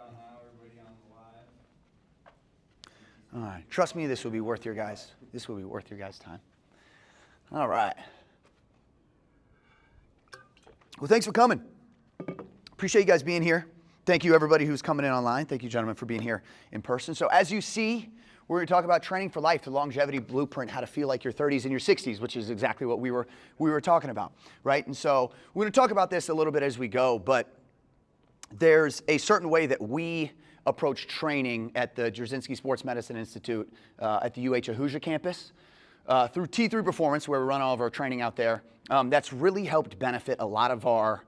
Everybody on the live. All right. Trust me, this will be worth your guys' time. All right. Well, thanks for coming. Appreciate you guys being here. Thank you, everybody who's coming in online. Thank you, gentlemen, for being here in person. So as you see, we're going to talk about training for life, the longevity blueprint, how to feel like your 30s and your 60s, which is exactly what we were talking about, right? And so we're going to talk about this a little bit as we go, but there's a certain way that we approach training at the Jarzynski Sports Medicine Institute at the UH Ahuja campus through T3 Performance, where we run all of our training out there. That's really helped benefit a lot of our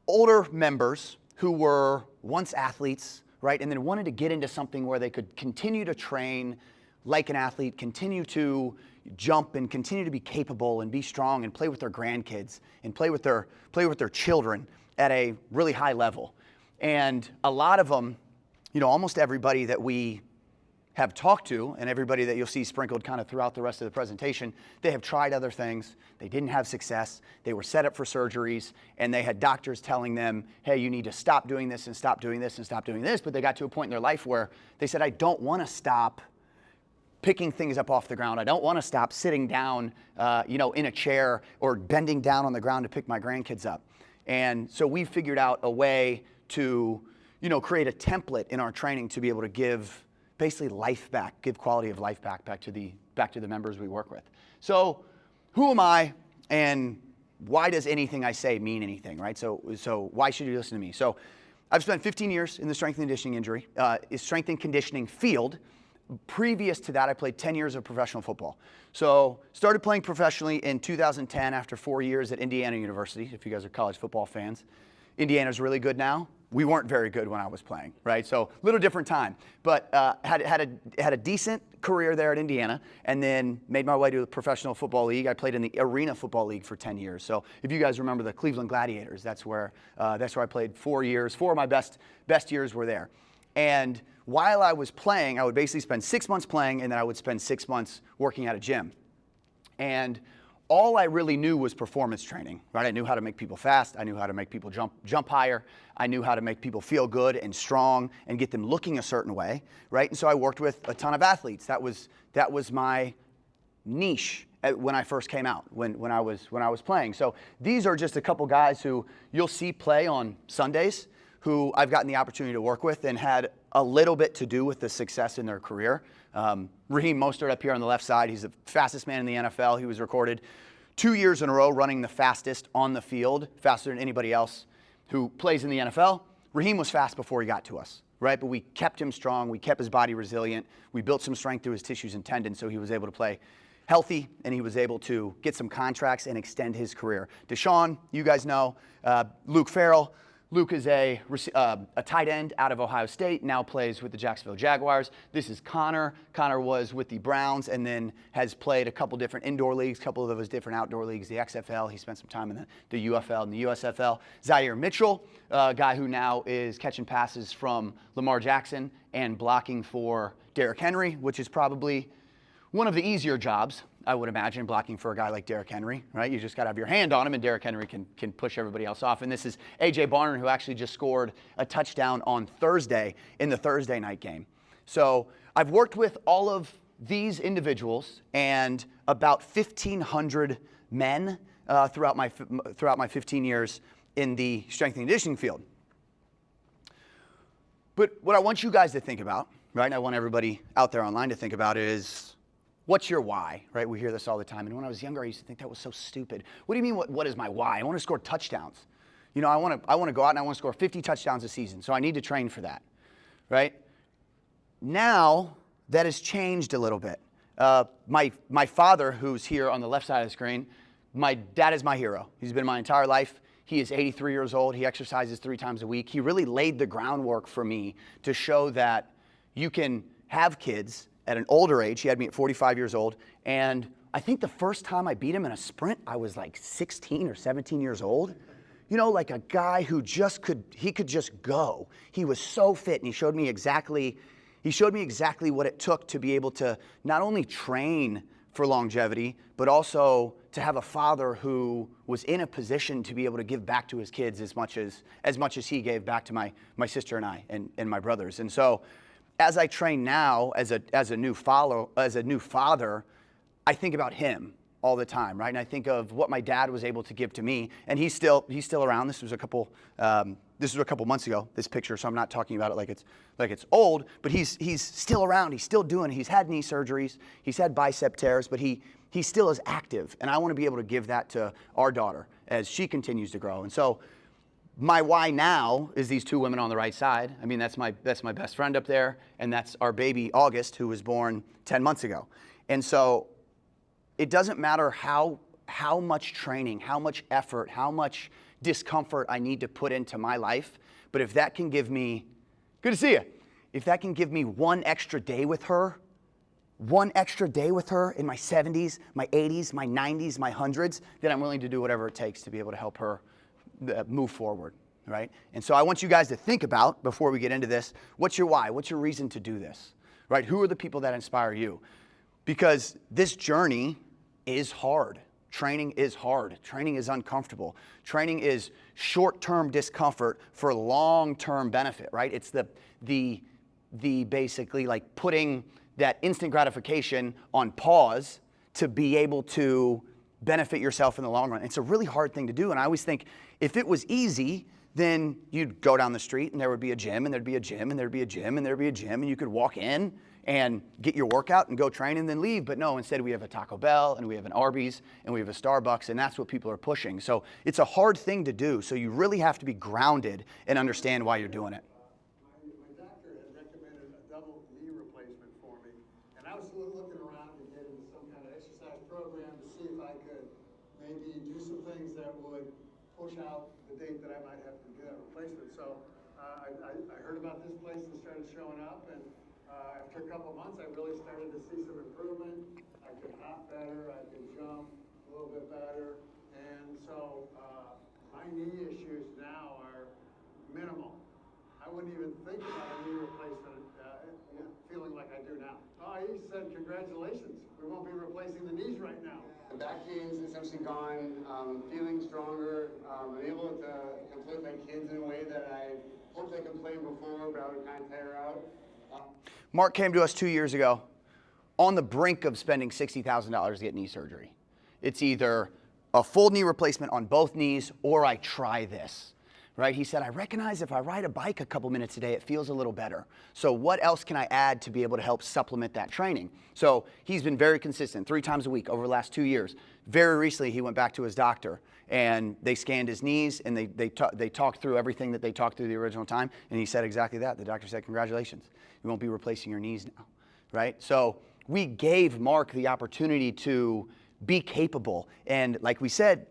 older members who were once athletes, right, and then wanted to get into something where they could continue to train like an athlete, continue to jump and continue to be capable and be strong and play with their grandkids and play with their children at a really high level. And a lot of them, almost everybody that we have talked to and everybody that you'll see sprinkled kind of throughout the rest of the presentation, they have tried other things. They didn't have success. They were set up for surgeries, and they had doctors telling them, hey, you need to stop doing this and stop doing this and stop doing this. But they got to a point in their life where they said, I don't want to stop picking things up off the ground. I don't want to stop sitting down, in a chair or bending down on the ground to pick my grandkids up. And so we figured out a way to, create a template in our training to be able to give basically life back, give quality of life back to the members we work with. So who am I, and why does anything I say mean anything, right? So why should you listen to me? So I've spent 15 years in the strength and conditioning field. Previous to that, I played 10 years of professional football. So started playing professionally in 2010 after 4 years at Indiana University, if you guys are college football fans. Indiana's really good now. We weren't very good when I was playing, right? So a little different time, but had a decent career there at Indiana, and then made my way to the professional football league. I played in the Arena Football League for 10 years. So if you guys remember the Cleveland Gladiators, that's where I played 4 years. 4 of my best years were there. And while I was playing, I would basically spend 6 months playing, and then I would spend 6 months working at a gym. And all I really knew was performance training, right? I knew how to make people fast. I knew how to make people jump higher. I knew how to make people feel good and strong and get them looking a certain way, right? And so I worked with a ton of athletes. That was my niche when I first came out, when I was playing. So these are just a couple guys who you'll see play on Sundays, who I've gotten the opportunity to work with and had a little bit to do with the success in their career. Raheem Mostert up here on the left side, he's the fastest man in the NFL. He was recorded 2 years in a row running the fastest on the field, faster than anybody else who plays in the NFL. Raheem was fast before he got to us, right? But we kept him strong. We kept his body resilient. We built some strength through his tissues and tendons, so he was able to play healthy, and he was able to get some contracts and extend his career. Deshaun, you guys know. Luke Farrell. Luke is a tight end out of Ohio State, now plays with the Jacksonville Jaguars. This is Connor. Connor was with the Browns and then has played a couple different indoor leagues, a couple of those different outdoor leagues, the XFL. He spent some time in the UFL and the USFL. Zaire Mitchell, a guy who now is catching passes from Lamar Jackson and blocking for Derrick Henry, which is probably one of the easier jobs, I would imagine, blocking for a guy like Derrick Henry, right? You just got to have your hand on him, and Derrick Henry can push everybody else off. And this is A.J. Barner, who actually just scored a touchdown on Thursday in the Thursday night game. So I've worked with all of these individuals and about 1,500 men throughout my 15 years in the strength and conditioning field. But what I want you guys to think about, right, and I want everybody out there online to think about is, what's your why, right? We hear this all the time. And when I was younger, I used to think that was so stupid. What do you mean, what is my why? I want to score touchdowns. I want to go out and I want to score 50 touchdowns a season. So I need to train for that, right? Now, that has changed a little bit. My father, who's here on the left side of the screen, my dad is my hero. He's been my entire life. He is 83 years old. He exercises 3 times a week. He really laid the groundwork for me to show that you can have kids at an older age. He had me at 45 years old. And I think the first time I beat him in a sprint, I was like 16 or 17 years old. Like a guy who could just go. He was so fit, and he showed me exactly what it took to be able to not only train for longevity, but also to have a father who was in a position to be able to give back to his kids as much as he gave back to my sister and I and my brothers. And so as I train now as a new father, I think about him all the time, right? And I think of what my dad was able to give to me, and he's still around. This was a couple months ago, this picture, so I'm not talking about it like it's old, but he's still around. He's still doing it. He's had knee surgeries. He's had bicep tears, but he still is active, and I want to be able to give that to our daughter as she continues to grow. And so my why now is these two women on the right side. I mean, that's my best friend up there, and that's our baby August, who was born 10 months ago. And so it doesn't matter how much training, how much effort, how much discomfort I need to put into my life, but if that can give me, good to see you, if that can give me one extra day with her in my 70s, my 80s, my 90s, my 100s, then I'm willing to do whatever it takes to be able to help her move forward, right? And so I want you guys to think about, before we get into this, what's your why? What's your reason to do this, right? Who are the people that inspire you? Because this journey is hard. Training is hard. Training is uncomfortable. Training is short-term discomfort for long-term benefit, right? It's the basically like putting that instant gratification on pause to be able to benefit yourself in the long run. It's a really hard thing to do, and I always think if it was easy, then you'd go down the street and there would be a gym, and there'd be a gym, and there'd be a gym, and there'd be a gym, and you could walk in and get your workout and go train and then leave. But no, instead we have a Taco Bell and we have an Arby's and we have a Starbucks, and that's what people are pushing. So it's a hard thing to do. So you really have to be grounded and understand why you're doing it. My doctor had recommended a double knee replacement for me, and I was looking around to get into some kind of exercise program to see if I could maybe do some things that would push out the date that I might have to get a replacement. So I heard about this place and started showing up, and after a couple of months, I really started to see some improvement. I could hop better, I could jump a little bit better, and so my knee issues now are minimal. I wouldn't even think about a knee replacement feeling like I do now. Oh, he said, congratulations, we won't be replacing the knees right now. The back pain's essentially gone, feeling stronger, I'm able to play with my kids in a way that I hoped I could play before, but I would kind of tire out. Mark came to us 2 years ago on the brink of spending $60,000 to get knee surgery. It's either a full knee replacement on both knees or I try this, right? He said, I recognize if I ride a bike a couple minutes a day, it feels a little better. So what else can I add to be able to help supplement that training? So he's been very consistent, 3 times a week over the last 2 years. Very recently, he went back to his doctor and they scanned his knees and they talked through everything that they talked through the original time. And he said exactly that. The doctor said, congratulations, you won't be replacing your knees now, right? So we gave Mark the opportunity to be capable. And like we said,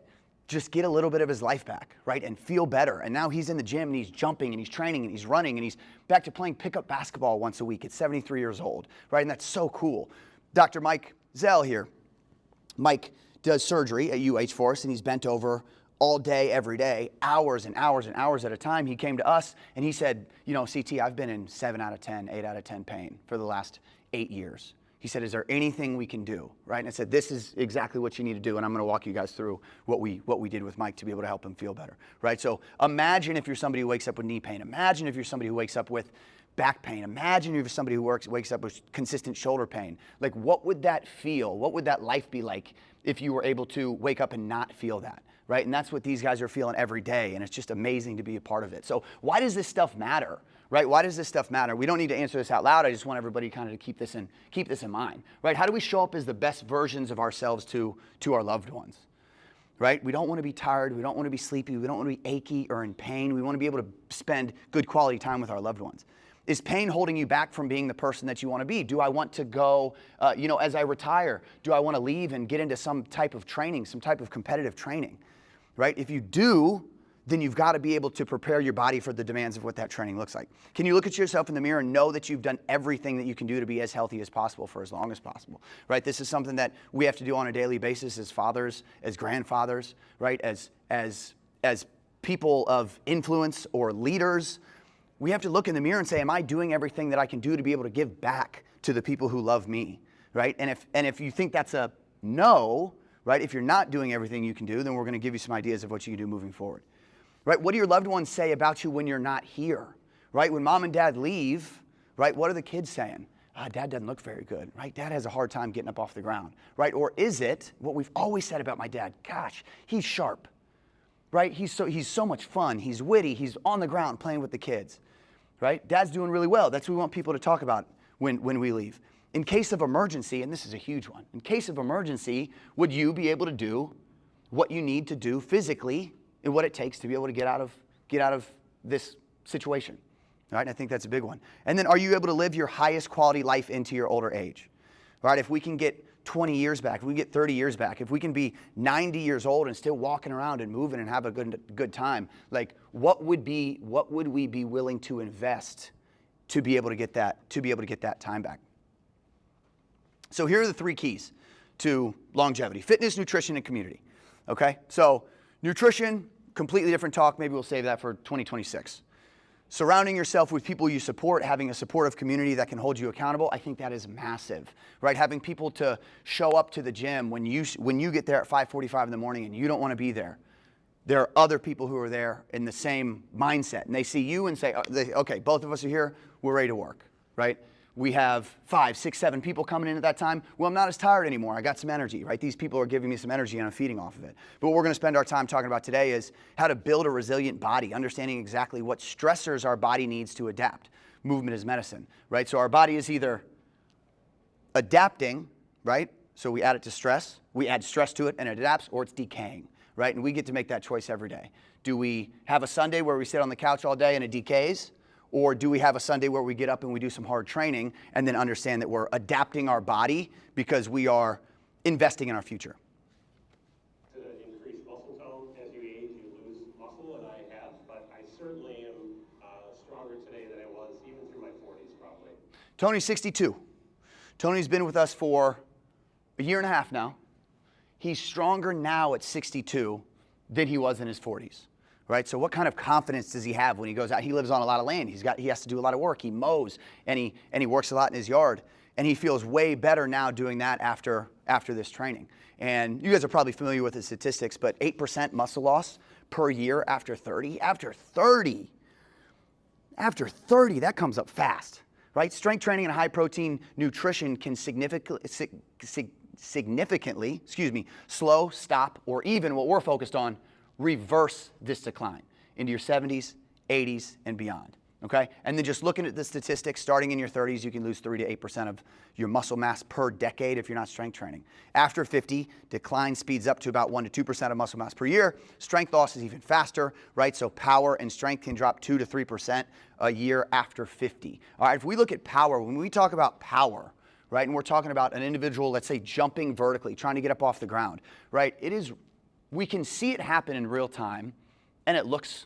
just get a little bit of his life back, right? And feel better. And now he's in the gym and he's jumping and he's training and he's running and he's back to playing pickup basketball once a week at 73 years old, right? And that's so cool. Dr. Mike Zell here. Mike does surgery at UH for us, and he's bent over all day, every day, hours and hours and hours at a time. He came to us and he said, you know, CT, I've been in 7 out of 10, 8 out of 10 pain for the last 8 years. He said, is there anything we can do, right? And I said, this is exactly what you need to do, and I'm gonna walk you guys through what we did with Mike to be able to help him feel better, right? So imagine if you're somebody who wakes up with knee pain. Imagine if you're somebody who wakes up with back pain. Imagine if you're somebody who wakes up with consistent shoulder pain. Like, what would that feel? What would that life be like if you were able to wake up and not feel that, right? And that's what these guys are feeling every day, and it's just amazing to be a part of it. So why does this stuff matter, right? Why does this stuff matter? We don't need to answer this out loud. I just want everybody kind of to keep this in mind, right? How do we show up as the best versions of ourselves to our loved ones, right? We don't want to be tired. We don't want to be sleepy. We don't want to be achy or in pain. We want to be able to spend good quality time with our loved ones. Is pain holding you back from being the person that you want to be? Do I want to go, as I retire, do I want to leave and get into some type of training, some type of competitive training, right? If you do, then you've got to be able to prepare your body for the demands of what that training looks like. Can you look at yourself in the mirror and know that you've done everything that you can do to be as healthy as possible for as long as possible, right? This is something that we have to do on a daily basis as fathers, as grandfathers, right? As people of influence or leaders. We have to look in the mirror and say, am I doing everything that I can do to be able to give back to the people who love me, right? And if you think that's a no, right, if you're not doing everything you can do, then we're going to give you some ideas of what you can do moving forward, right? What do your loved ones say about you when you're not here, right? When mom and dad leave, right, what are the kids saying? Dad doesn't look very good, right? Dad has a hard time getting up off the ground, right? Or is it what we've always said about my dad? Gosh, he's sharp, right? He's so much fun. He's witty. He's on the ground playing with the kids, right? Dad's doing really well. That's what we want people to talk about when we leave. In case of emergency, and this is a huge one, in case of emergency, would you be able to do what you need to do physically and what it takes to be able to get out of this situation? All right, I think that's a big one. And then, are you able to live your highest quality life into your older age? All right, if we can get 20 years back, if we can get 30 years back, if we can be 90 years old and still walking around and moving and have a good time, like what would we be willing to invest to be able to get that time back? So here are the 3 keys to longevity: fitness, nutrition, and community. Okay, so nutrition, completely different talk. Maybe we'll save that for 2026. Surrounding yourself with people you support, having a supportive community that can hold you accountable, I think that is massive, right? Having people to show up to the gym when you get there at 5:45 in the morning and you don't want to be there. There are other people who are there in the same mindset, and they see you and say, okay, both of us are here, we're ready to work, right? We have 5, 6, 7 people coming in at that time. Well, I'm not as tired anymore. I got some energy, right? These people are giving me some energy and I'm feeding off of it. But what we're going to spend our time talking about today is how to build a resilient body, understanding exactly what stressors our body needs to adapt. Movement is medicine, right? So our body is either adapting, right? So we add it to stress, we add stress to it and it adapts, or it's decaying, right? And we get to make that choice every day. Do we have a Sunday where we sit on the couch all day and it decays? Or do we have a Sunday where we get up and we do some hard training and then understand that we're adapting our body because we are investing in our future? To increase muscle tone as you age, you lose muscle, and I have, but I certainly am stronger today than I was even through my 40s probably. Tony's 62. Tony's been with us for a year and a half now. He's stronger now at 62 than he was in his 40s. Right? So what kind of confidence does he have when he goes out? He lives on a lot of land. He has to do a lot of work. He mows and he works a lot in his yard. And he feels way better now doing that after this training. And you guys are probably familiar with the statistics, but 8% muscle loss per year after 30. After 30, that comes up fast, right? Strength training and high protein nutrition can significantly slow, stop, or even what we're focused on, reverse this decline into your 70s, 80s, and beyond, okay? And then just looking at the statistics, starting in your 30s, you can lose 3 to 8% of your muscle mass per decade if you're not strength training. After 50, decline speeds up to about 1 to 2% of muscle mass per year. Strength loss is even faster, right? So power and strength can drop 2 to 3% a year after 50. All right, if we look at power, when we talk about power, right, and we're talking about an individual, let's say, jumping vertically, trying to get up off the ground, right, we can see it happen in real time, and it looks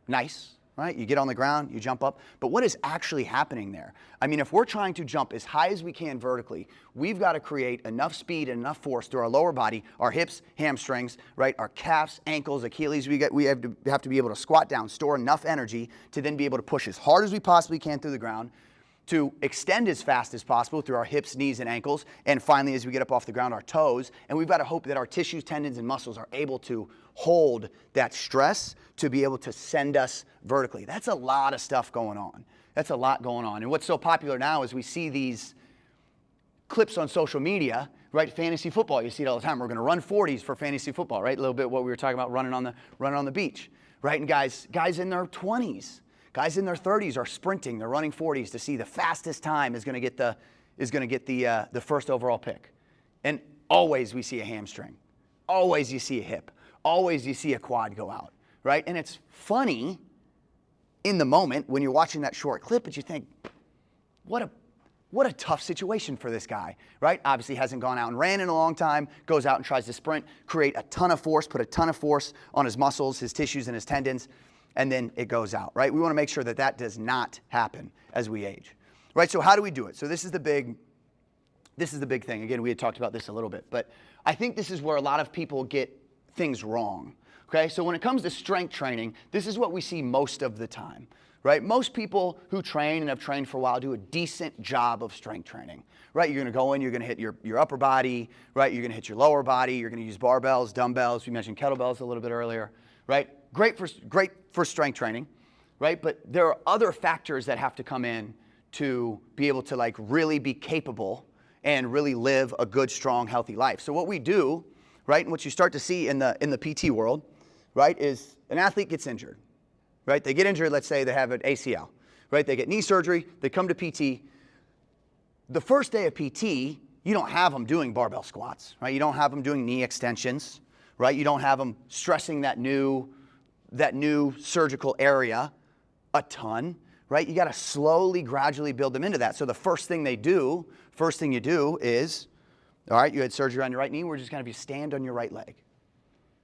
nice, right? You get on the ground, you jump up, but what is actually happening there? I mean, if we're trying to jump as high as we can vertically, we've got to create enough speed and enough force through our lower body, our hips, hamstrings, right? Our calves, ankles, Achilles. We have to be able to squat down, store enough energy to then be able to push as hard as we possibly can through the ground, to extend as fast as possible through our hips, knees, and ankles, and finally, as we get up off the ground, our toes. And we've got to hope that our tissues, tendons, and muscles are able to hold that stress to be able to send us vertically. That's a lot of stuff going on. That's a lot going on. And what's so popular now is we see these clips on social media, right? Fantasy football, you see it all the time. We're going to run 40s for fantasy football, right? A little bit what we were talking about running on the beach, right? And guys in their 20s, guys in their 30s are sprinting. They're running 40s to see the fastest time is going to get the first overall pick. And always we see a hamstring. Always you see a hip. Always you see a quad go out, right? And it's funny in the moment when you're watching that short clip, but you think, what a tough situation for this guy, right? Obviously hasn't gone out and ran in a long time, goes out and tries to sprint, create a ton of force, put a ton of force on his muscles, his tissues, and his tendons, and then it goes out, right? We want to make sure that that does not happen as we age, right? So how do we do it? So this is the big thing. Again, we had talked about this a little bit, but I think this is where a lot of people get things wrong, okay? So when it comes to strength training, this is what we see most of the time, right? Most people who train and have trained for a while do a decent job of strength training, right? You're going to go in, you're going to hit your upper body, right? You're going to hit your lower body. You're going to use barbells, dumbbells. We mentioned kettlebells a little bit earlier, right? Great for strength training, right? But there are other factors that have to come in to be able to like really be capable and really live a good, strong, healthy life. So what we do, right, and what you start to see in the PT world, right, is an athlete gets injured, right? They get injured, let's say they have an ACL, right? They get knee surgery, they come to PT. The first day of PT, you don't have them doing barbell squats, right? You don't have them doing knee extensions, right? You don't have them stressing that new surgical area a ton, right? You got to slowly, gradually build them into that. So the first thing you do is, all right, you had surgery on your right knee. We're just going to have you stand on your right leg,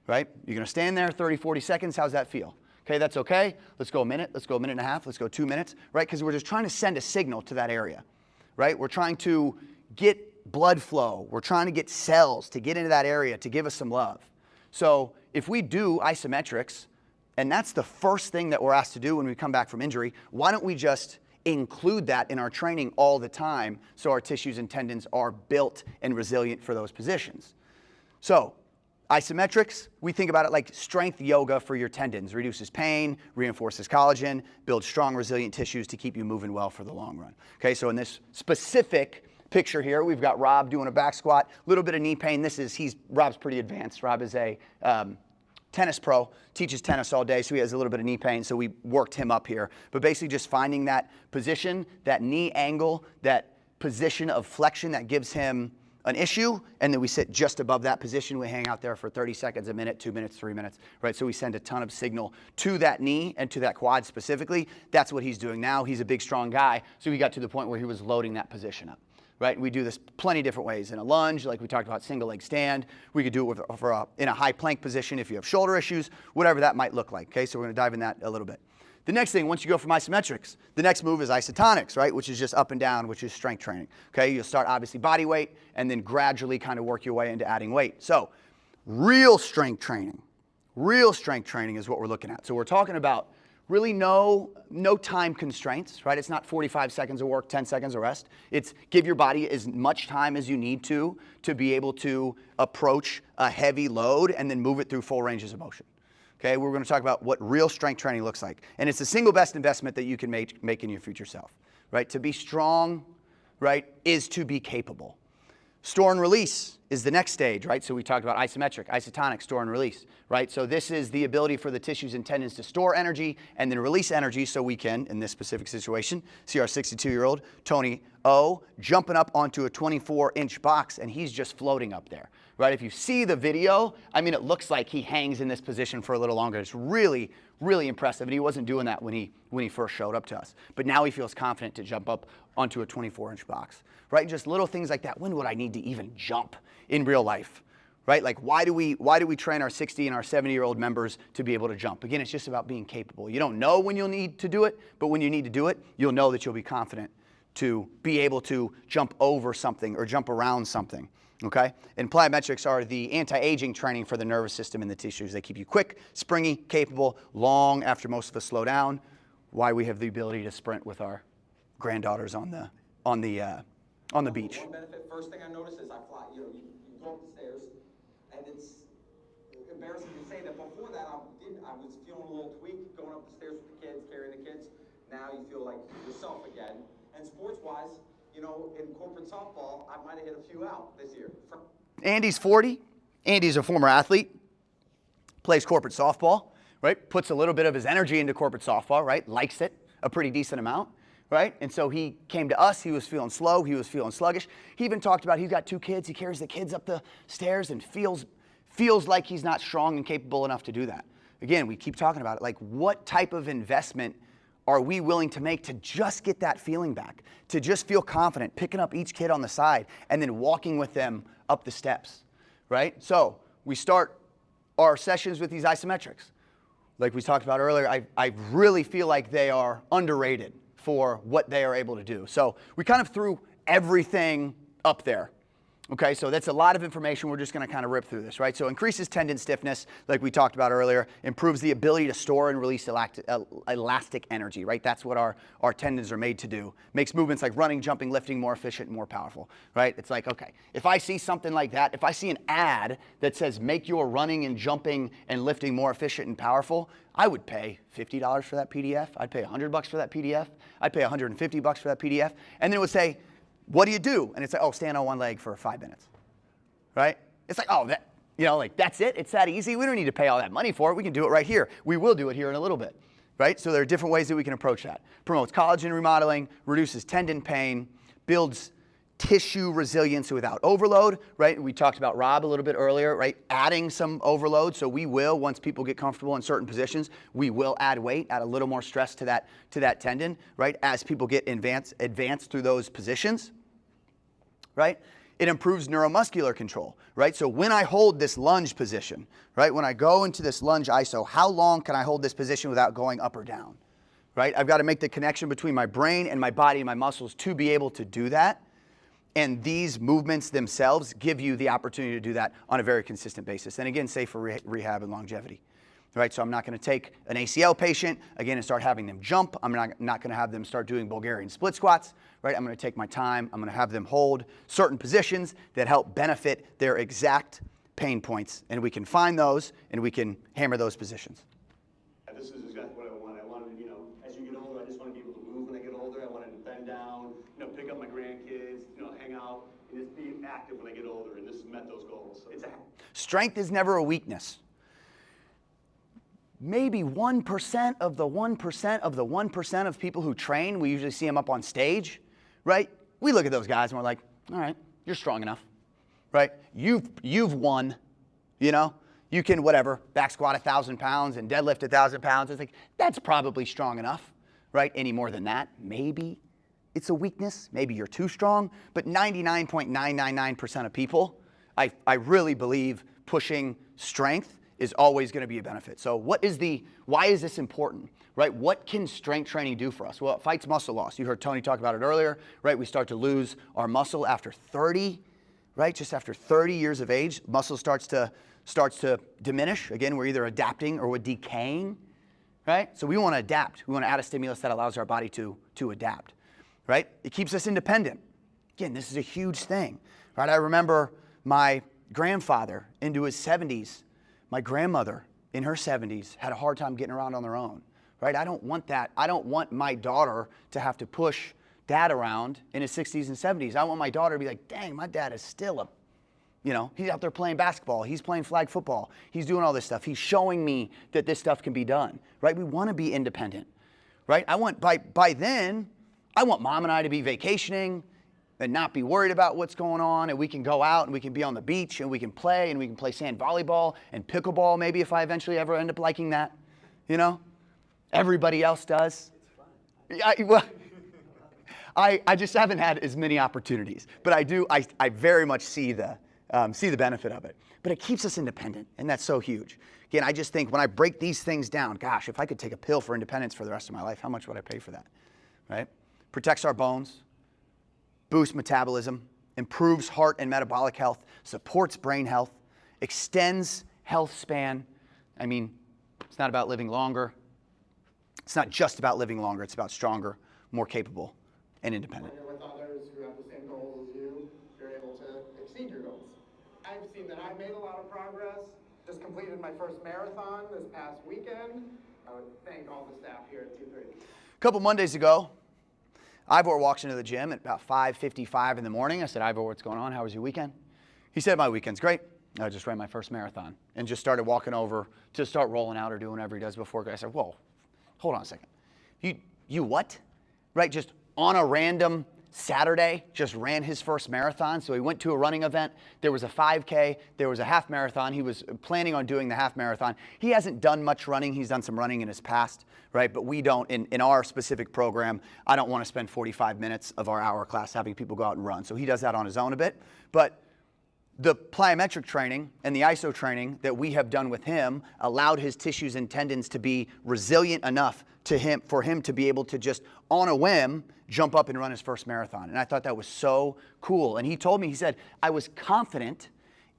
right? You're going to stand there 30, 40 seconds. How's that feel? Okay, that's okay. Let's go a minute. Let's go a minute and a half. Let's go 2 minutes, right? Because we're just trying to send a signal to that area, right? We're trying to get blood flow. We're trying to get cells to get into that area to give us some love. So if we do isometrics, and that's the first thing that we're asked to do when we come back from injury, why don't we just include that in our training all the time so our tissues and tendons are built and resilient for those positions? So isometrics, we think about it like strength yoga for your tendons. Reduces pain, reinforces collagen, builds strong, resilient tissues to keep you moving well for the long run. Okay, so in this specific picture here, we've got Rob doing a back squat, a little bit of knee pain. Rob's pretty advanced. Rob is a tennis pro, teaches tennis all day, so he has a little bit of knee pain, so we worked him up here. But basically just finding that position, that knee angle, that position of flexion that gives him an issue, and then we sit just above that position. We hang out there for 30 seconds, a minute, 2 minutes, 3 minutes, right? So we send a ton of signal to that knee and to that quad specifically. That's what he's doing now. He's a big, strong guy, so he got to the point where he was loading that position up. Right? We do this plenty of different ways. In a lunge, like we talked about, single leg stand. We could do it in a high plank position if you have shoulder issues, whatever that might look like. Okay, so we're going to dive in that a little bit. The next thing, once you go from isometrics, the next move is isotonics, right? Which is just up and down, which is strength training. Okay, you'll start obviously body weight and then gradually kind of work your way into adding weight. So real strength training is what we're looking at. So we're talking about really no time constraints, right? It's not 45 seconds of work, 10 seconds of rest. It's give your body as much time as you need to be able to approach a heavy load and then move it through full ranges of motion. Okay, we're going to talk about what real strength training looks like. And it's the single best investment that you can make in your future self, right? To be strong, right, is to be capable. Store and release is the next stage, right? So we talked about isometric, isotonic, store and release, right? So this is the ability for the tissues and tendons to store energy and then release energy so we can, in this specific situation, see our 62-year-old Tony O jumping up onto a 24-inch box and he's just floating up there, right? If you see the video, I mean, it looks like he hangs in this position for a little longer. It's really, really impressive. And he wasn't doing that when he first showed up to us. But now he feels confident to jump up onto a 24-inch box, right? Just little things like that. When would I need to even jump in real life, right? Like why do we train our 60 and our 70-year-old members to be able to jump? Again, it's just about being capable. You don't know when you'll need to do it, but when you need to do it, you'll know that you'll be confident to be able to jump over something or jump around something, okay? And plyometrics are the anti-aging training for the nervous system and the tissues. They keep you quick, springy, capable, long after most of us slow down. Why we have the ability to sprint with our granddaughters on the beach. One benefit, first thing I noticed is I fly, you go up the stairs, and it's embarrassing to say that before that I was feeling a little tweak going up the stairs with the kids, carrying the kids. Now you feel like yourself again. And sports-wise, in corporate softball, I might have hit a few out this year. Andy's 40. Andy's a former athlete, plays corporate softball, right? Puts a little bit of his energy into corporate softball, right? Likes it a pretty decent amount. Right? And so he came to us, he was feeling slow, he was feeling sluggish. He even talked about he's got 2 kids, he carries the kids up the stairs and feels like he's not strong and capable enough to do that. Again, we keep talking about it, like what type of investment are we willing to make to just get that feeling back, to just feel confident, picking up each kid on the side and then walking with them up the steps, right? So we start our sessions with these isometrics. Like we talked about earlier, I really feel like they are underrated for what they are able to do. So we kind of threw everything up there, Okay, so that's a lot of information. We're just going to kind of rip through this, right? So increases tendon stiffness, like we talked about earlier, improves the ability to store and release elastic energy, right? That's what our tendons are made to do. Makes movements like running, jumping, lifting more efficient and more powerful, right? It's like, okay, if I see something like that, if I see an ad that says make your running and jumping and lifting more efficient and powerful, I would pay $50 for that PDF. I'd pay $100 for that PDF. I'd pay $150 for that PDF. And then it would say, what do you do? And it's like, oh, stand on one leg for 5 minutes, right? It's like, oh, that, like that's it? It's that easy? We don't need to pay all that money for it. We can do it right here. We will do it here in a little bit, right? So there are different ways that we can approach that. Promotes collagen remodeling, reduces tendon pain, builds tissue resilience without overload, right? We talked about Rob a little bit earlier, right? Adding some overload. So we will, once people get comfortable in certain positions, we will add weight, add a little more stress to that tendon, right? As people get advanced through those positions, right? It improves neuromuscular control, right? So when I hold this lunge position, right? When I go into this lunge ISO, how long can I hold this position without going up or down, right? I've got to make the connection between my brain and my body and my muscles to be able to do that. And these movements themselves give you the opportunity to do that on a very consistent basis. And again, safe for rehab and longevity, right? So I'm not going to take an ACL patient, again, and start having them jump. I'm not going to have them start doing Bulgarian split squats, right? I'm going to take my time. I'm going to have them hold certain positions that help benefit their exact pain points. And we can find those, and we can hammer those positions. This is exactly what I want. I wanted, as you get older, I just want to be able to move when I get older. I wanted to bend down, pick up my grandkids, hang out, and just be active when I get older. And this met those goals. So strength is never a weakness. Maybe 1% of the 1% of the 1% of people who train, we usually see them up on stage, right? We look at those guys and we're like, all right, you're strong enough, right? You've won, You can, whatever, back squat 1,000 pounds and deadlift 1,000 pounds. It's like, that's probably strong enough, right? Any more than that, maybe it's a weakness. Maybe you're too strong. But 99.999% of people, I really believe pushing strength is always going to be a benefit. So why is this important, right? What can strength training do for us? Well, it fights muscle loss. You heard Tony talk about it earlier, right? We start to lose our muscle after 30, right? Just after 30 years of age, muscle starts to diminish. Again, we're either adapting or we're decaying, right? So we want to adapt. We want to add a stimulus that allows our body to adapt, right? It keeps us independent. Again, this is a huge thing, right? I remember my grandfather into his 70s, my grandmother in her 70s had a hard time getting around on their own, right? I don't want that. I don't want my daughter to have to push dad around in his 60s and 70s. I want my daughter to be like, dang, my dad is still he's out there playing basketball. He's playing flag football. He's doing all this stuff. He's showing me that this stuff can be done, right? We want to be independent, right? I want, by then, I want mom and I to be vacationing and not be worried about what's going on, and we can go out and we can be on the beach and we can play sand volleyball and pickleball maybe if I eventually ever end up liking that, Everybody else does. It's fun. I just haven't had as many opportunities, but I very much see the benefit of it. But it keeps us independent, and that's so huge. Again, I just think when I break these things down, gosh, if I could take a pill for independence for the rest of my life, how much would I pay for that, right? Protects our bones, boosts metabolism, improves heart and metabolic health, supports brain health, extends health span. I mean, it's not about living longer. It's not just about living longer. It's about stronger, more capable, and independent. When you're with others who have the same goals as you, you're able to exceed your goals. I've seen that I've made a lot of progress. Just completed my first marathon this past weekend. I would thank all the staff here at T3. A couple Mondays ago, Ivor walks into the gym at about 5:55 in the morning. I said, Ivor, what's going on? How was your weekend? He said, my weekend's great. I just ran my first marathon and just started walking over to start rolling out or doing whatever he does before. I said, whoa, hold on a second. You what? Right, just on a random Saturday, just ran his first marathon. So he went to a running event. There was a 5K. There was a half marathon. He was planning on doing the half marathon. He hasn't done much running. He's done some running in his past, right? But we don't, in our specific program, I don't want to spend 45 minutes of our hour class having people go out and run. So he does that on his own a bit. But the plyometric training and the iso training that we have done with him allowed his tissues and tendons to be resilient enough for him to be able to just on a whim jump up and run his first marathon. And I thought that was so cool. And he told me, he said, I was confident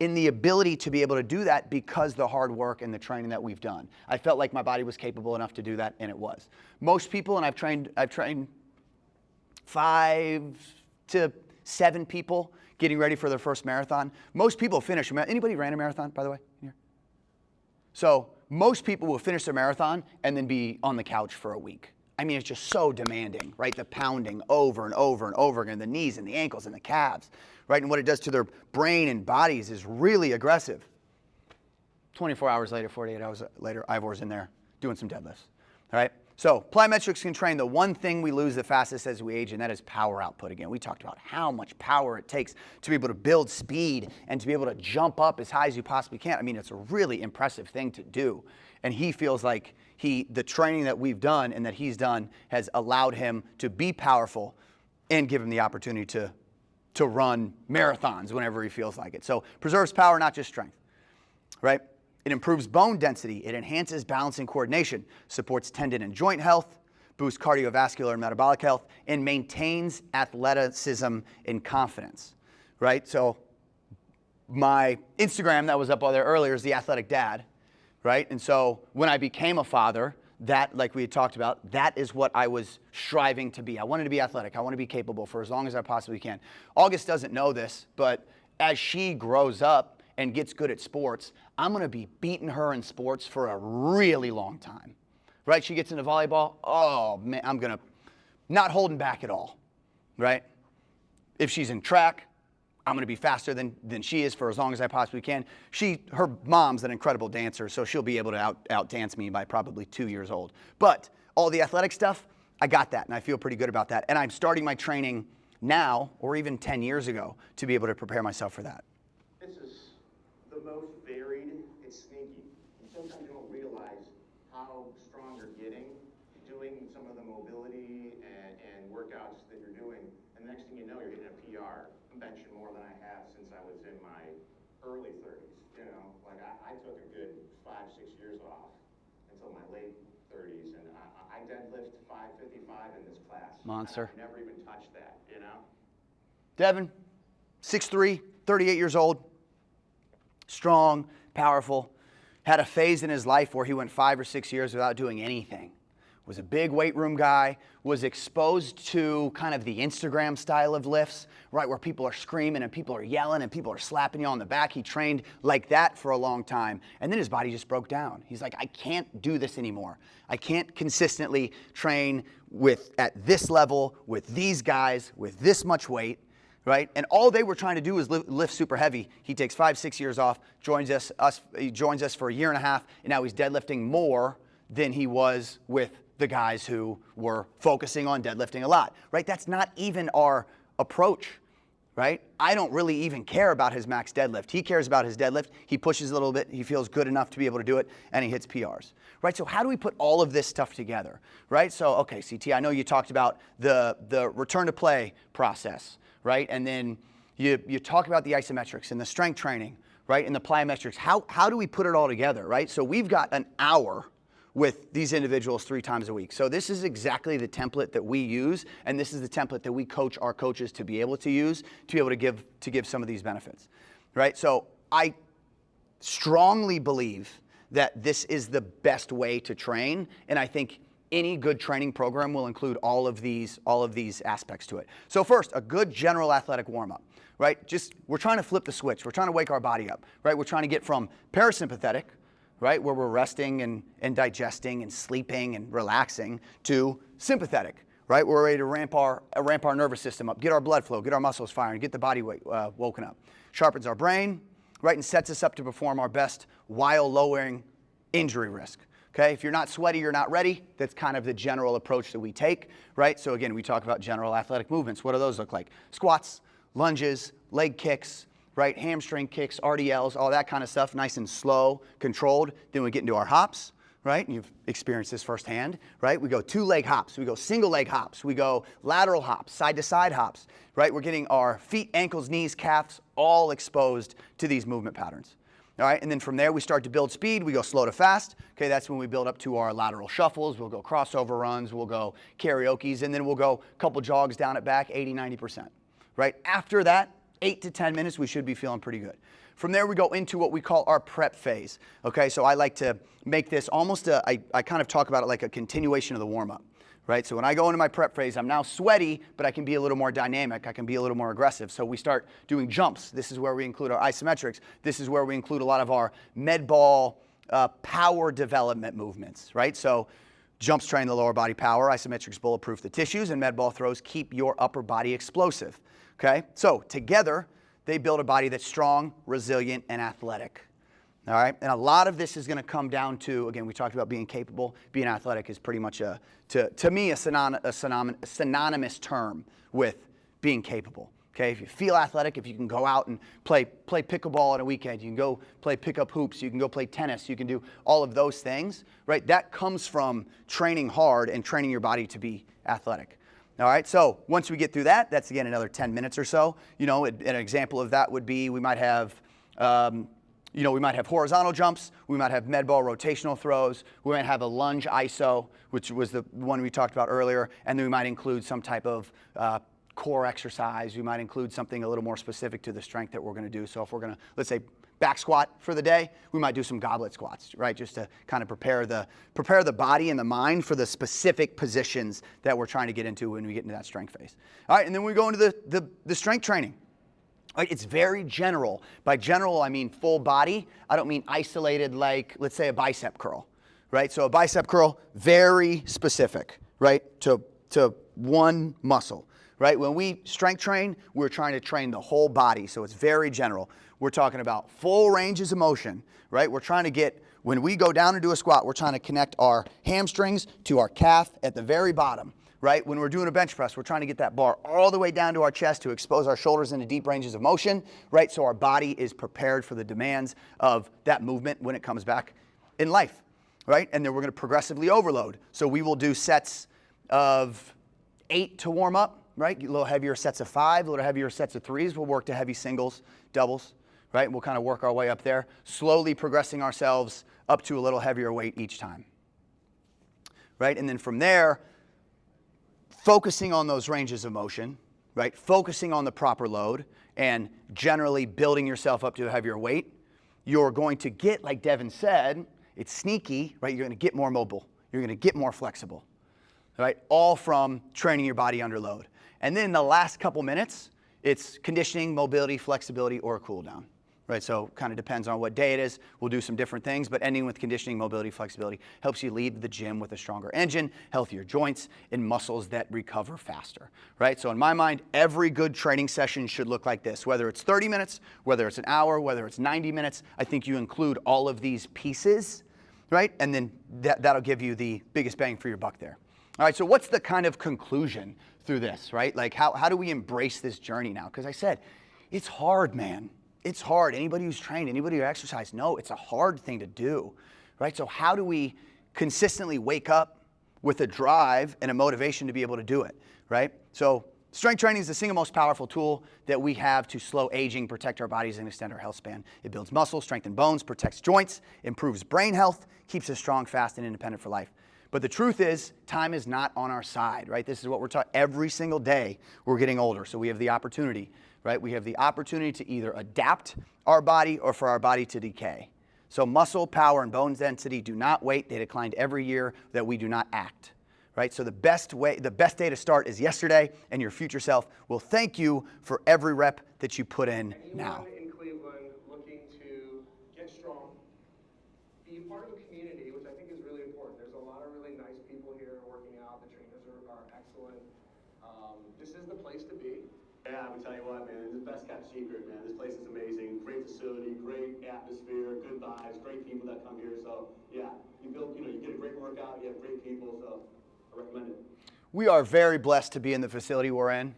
in the ability to be able to do that because the hard work and the training that we've done. I felt like my body was capable enough to do that, and it was. Most people, and I've trained 5 to 7 people getting ready for their first marathon. Most people finish a marathon. Anybody ran a marathon, by the way, here? So most people will finish their marathon and then be on the couch for a week. I mean, it's just so demanding, right? The pounding over and over and over again, the knees and the ankles and the calves, right? And what it does to their brain and bodies is really aggressive. 24 hours later, 48 hours later, Ivor's in there doing some deadlifts, all right? So plyometrics can train the one thing we lose the fastest as we age, and that is power output. Again, we talked about how much power it takes to be able to build speed and to be able to jump up as high as you possibly can. I mean, it's a really impressive thing to do. And he feels like the training that we've done and that he's done has allowed him to be powerful and give him the opportunity to run marathons whenever he feels like it. So preserves power, not just strength, right? It improves bone density, it enhances balance and coordination, supports tendon and joint health, boosts cardiovascular and metabolic health, and maintains athleticism and confidence, right? So my Instagram that was up there earlier is The Athletic Dad, right? And so when I became a father, that, like we had talked about, that is what I was striving to be. I wanted to be athletic. I want to be capable for as long as I possibly can. August doesn't know this, but as she grows up and gets good at sports, I'm going to be beating her in sports for a really long time, right? She gets into volleyball, oh man, I'm going to, not holding back at all, right? If she's in track, I'm going to be faster than she is for as long as I possibly can. Her mom's an incredible dancer, so she'll be able to out dance me by probably 2 years old. But all the athletic stuff, I got that, and I feel pretty good about that. And I'm starting my training now, or even 10 years ago, to be able to prepare myself for that. This is the most varied. It's sneaky. And sometimes you don't realize how strong you're getting doing some of the mobility and workouts that you're doing. And the next thing you know, you're hitting a PR. I'm benching more than I have since I was in my early 30s. You know, like I took a good 5-6 years off until my late 30s, and I deadlift 555 in this class. Monster. I never even touched that, you know? Devin, 6'3", 38 years old, strong, powerful, had a phase in his life where he went 5 or 6 years without doing anything. Was a big weight room guy, was exposed to kind of the Instagram style of lifts, right, where people are screaming and people are yelling and people are slapping you on the back. He trained like that for a long time, and then his body just broke down. He's like, I can't do this anymore. I can't consistently train at this level, with these guys, with this much weight, right? And all they were trying to do was lift super heavy. He takes 5-6 years off, he joins us for a year and a half, and now he's deadlifting more than he was with the guys who were focusing on deadlifting a lot, right? That's not even our approach, right? I don't really even care about his max deadlift. He cares about his deadlift. He pushes a little bit. He feels good enough to be able to do it, and he hits PRs, right? So how do we put all of this stuff together, right? So, okay, CT, I know you talked about the return to play process, right? And then you talk about the isometrics and the strength training, right? And the plyometrics. How do we put it all together, right? So we've got an hour with these individuals 3 times a week. So this is exactly the template that we use, and this is the template that we coach our coaches to be able to use to be able to give some of these benefits, right? So I strongly believe that this is the best way to train, and I think any good training program will include all of these aspects to it. So first, a good general athletic warm-up, right? We're trying to flip the switch. We're trying to wake our body up, right? We're trying to get from parasympathetic, right, where we're resting and digesting and sleeping and relaxing, to sympathetic, right? We're ready to ramp our nervous system up, get our blood flow, get our muscles firing, get the body woken up. Sharpens our brain, right, and sets us up to perform our best while lowering injury risk. Okay, if you're not sweaty, you're not ready. That's kind of the general approach that we take, right? So again, we talk about general athletic movements. What do those look like? Squats, lunges, leg kicks, right? Hamstring kicks, RDLs, all that kind of stuff, nice and slow, controlled. Then we get into our hops, right? And you've experienced this firsthand, right? We go 2-leg hops, we go single-leg hops, we go lateral hops, side-to-side hops, right? We're getting our feet, ankles, knees, calves all exposed to these movement patterns. All right, and then from there we start to build speed. We go slow to fast. Okay, that's when we build up to our lateral shuffles. We'll go crossover runs, we'll go karaokes, and then we'll go a couple jogs down at back, 80-90%. Right? After that, 8 to 10 minutes, we should be feeling pretty good. From there, we go into what we call our prep phase. Okay, so I like to make this almost I kind of talk about it like a continuation of the warm-up. Right, so when I go into my prep phase, I'm now sweaty, but I can be a little more dynamic. I can be a little more aggressive. So we start doing jumps. This is where we include our isometrics. This is where we include a lot of our med ball power development movements, right? So jumps train the lower body power, isometrics bulletproof the tissues, and med ball throws keep your upper body explosive, okay? So together, they build a body that's strong, resilient, and athletic. All right, and a lot of this is going to come down to, again, we talked about being capable. Being athletic is pretty much, to me, a synonymous term with being capable. Okay, if you feel athletic, if you can go out and play pickleball on a weekend, you can go play pickup hoops, you can go play tennis, you can do all of those things, right? That comes from training hard and training your body to be athletic. All right, so once we get through that, that's again another 10 minutes or so. You know, an example of that would be we might have we might have horizontal jumps, we might have med ball rotational throws, we might have a lunge iso, which was the one we talked about earlier, and then we might include some type of core exercise. We might include something a little more specific to the strength that we're going to do. So if we're going to, let's say, back squat for the day, we might do some goblet squats, right? Just to kind of prepare the body and the mind for the specific positions that we're trying to get into when we get into that strength phase. All right, and then we go into the strength training. Right, it's very general. By general, I mean full body. I don't mean isolated like, let's say, a bicep curl, right? So a bicep curl, very specific, right, to one muscle, right? When we strength train, we're trying to train the whole body, so it's very general. We're talking about full ranges of motion, right? We're trying to get, when we go down and do a squat, we're trying to connect our hamstrings to our calf at the very bottom. Right? When we're doing a bench press, we're trying to get that bar all the way down to our chest to expose our shoulders into deep ranges of motion, right? So our body is prepared for the demands of that movement when it comes back in life, right? And then we're going to progressively overload. So we will do sets of 8 to warm up, right? A little heavier sets of 5, a little heavier sets of 3s. We'll work to heavy singles, doubles, right? And we'll kind of work our way up there, slowly progressing ourselves up to a little heavier weight each time, right? And then from there, focusing on those ranges of motion, right? Focusing on the proper load and generally building yourself up to a heavier weight, you're going to get, like Devin said, it's sneaky, right? You're going to get more mobile. You're going to get more flexible, right? All from training your body under load. And then the last couple minutes, it's conditioning, mobility, flexibility, or a cool down. Right, so kind of depends on what day it is. We'll do some different things, but ending with conditioning, mobility, flexibility helps you leave the gym with a stronger engine, healthier joints, and muscles that recover faster, right? So in my mind, every good training session should look like this, whether it's 30 minutes, whether it's an hour, whether it's 90 minutes. I think you include all of these pieces, right? And then that'll give you the biggest bang for your buck there. All right, so what's the kind of conclusion through this, right? Like how do we embrace this journey now? Because I said, it's hard, man. It's hard. Anybody who's trained, anybody who exercised, know it's a hard thing to do, right? So how do we consistently wake up with a drive and a motivation to be able to do it, right? So strength training is the single most powerful tool that we have to slow aging, protect our bodies, and extend our health span. It builds muscle, strengthens bones, protects joints, improves brain health, keeps us strong, fast, and independent for life. But the truth is, time is not on our side, right? This is what we're taught every single day. We're getting older, so we have the opportunity, right? We have the opportunity to either adapt our body or for our body to decay. So muscle, power, and bone density do not wait. They declined every year that we do not act, right? So the best day to start is yesterday, and your future self will thank you for every rep that you put in now. In Cleveland, looking to get strong, be part of a community, which I think is really important. There's a lot of really nice people here working out. The trainers are excellent. This is the place to be. Yeah, I would tell you what, man, it's the best kept secret, man. This place is amazing. Great facility, great atmosphere, good vibes, great people that come here. So, yeah, you get a great workout, you have great people, so I recommend it. We are very blessed to be in the facility we're in.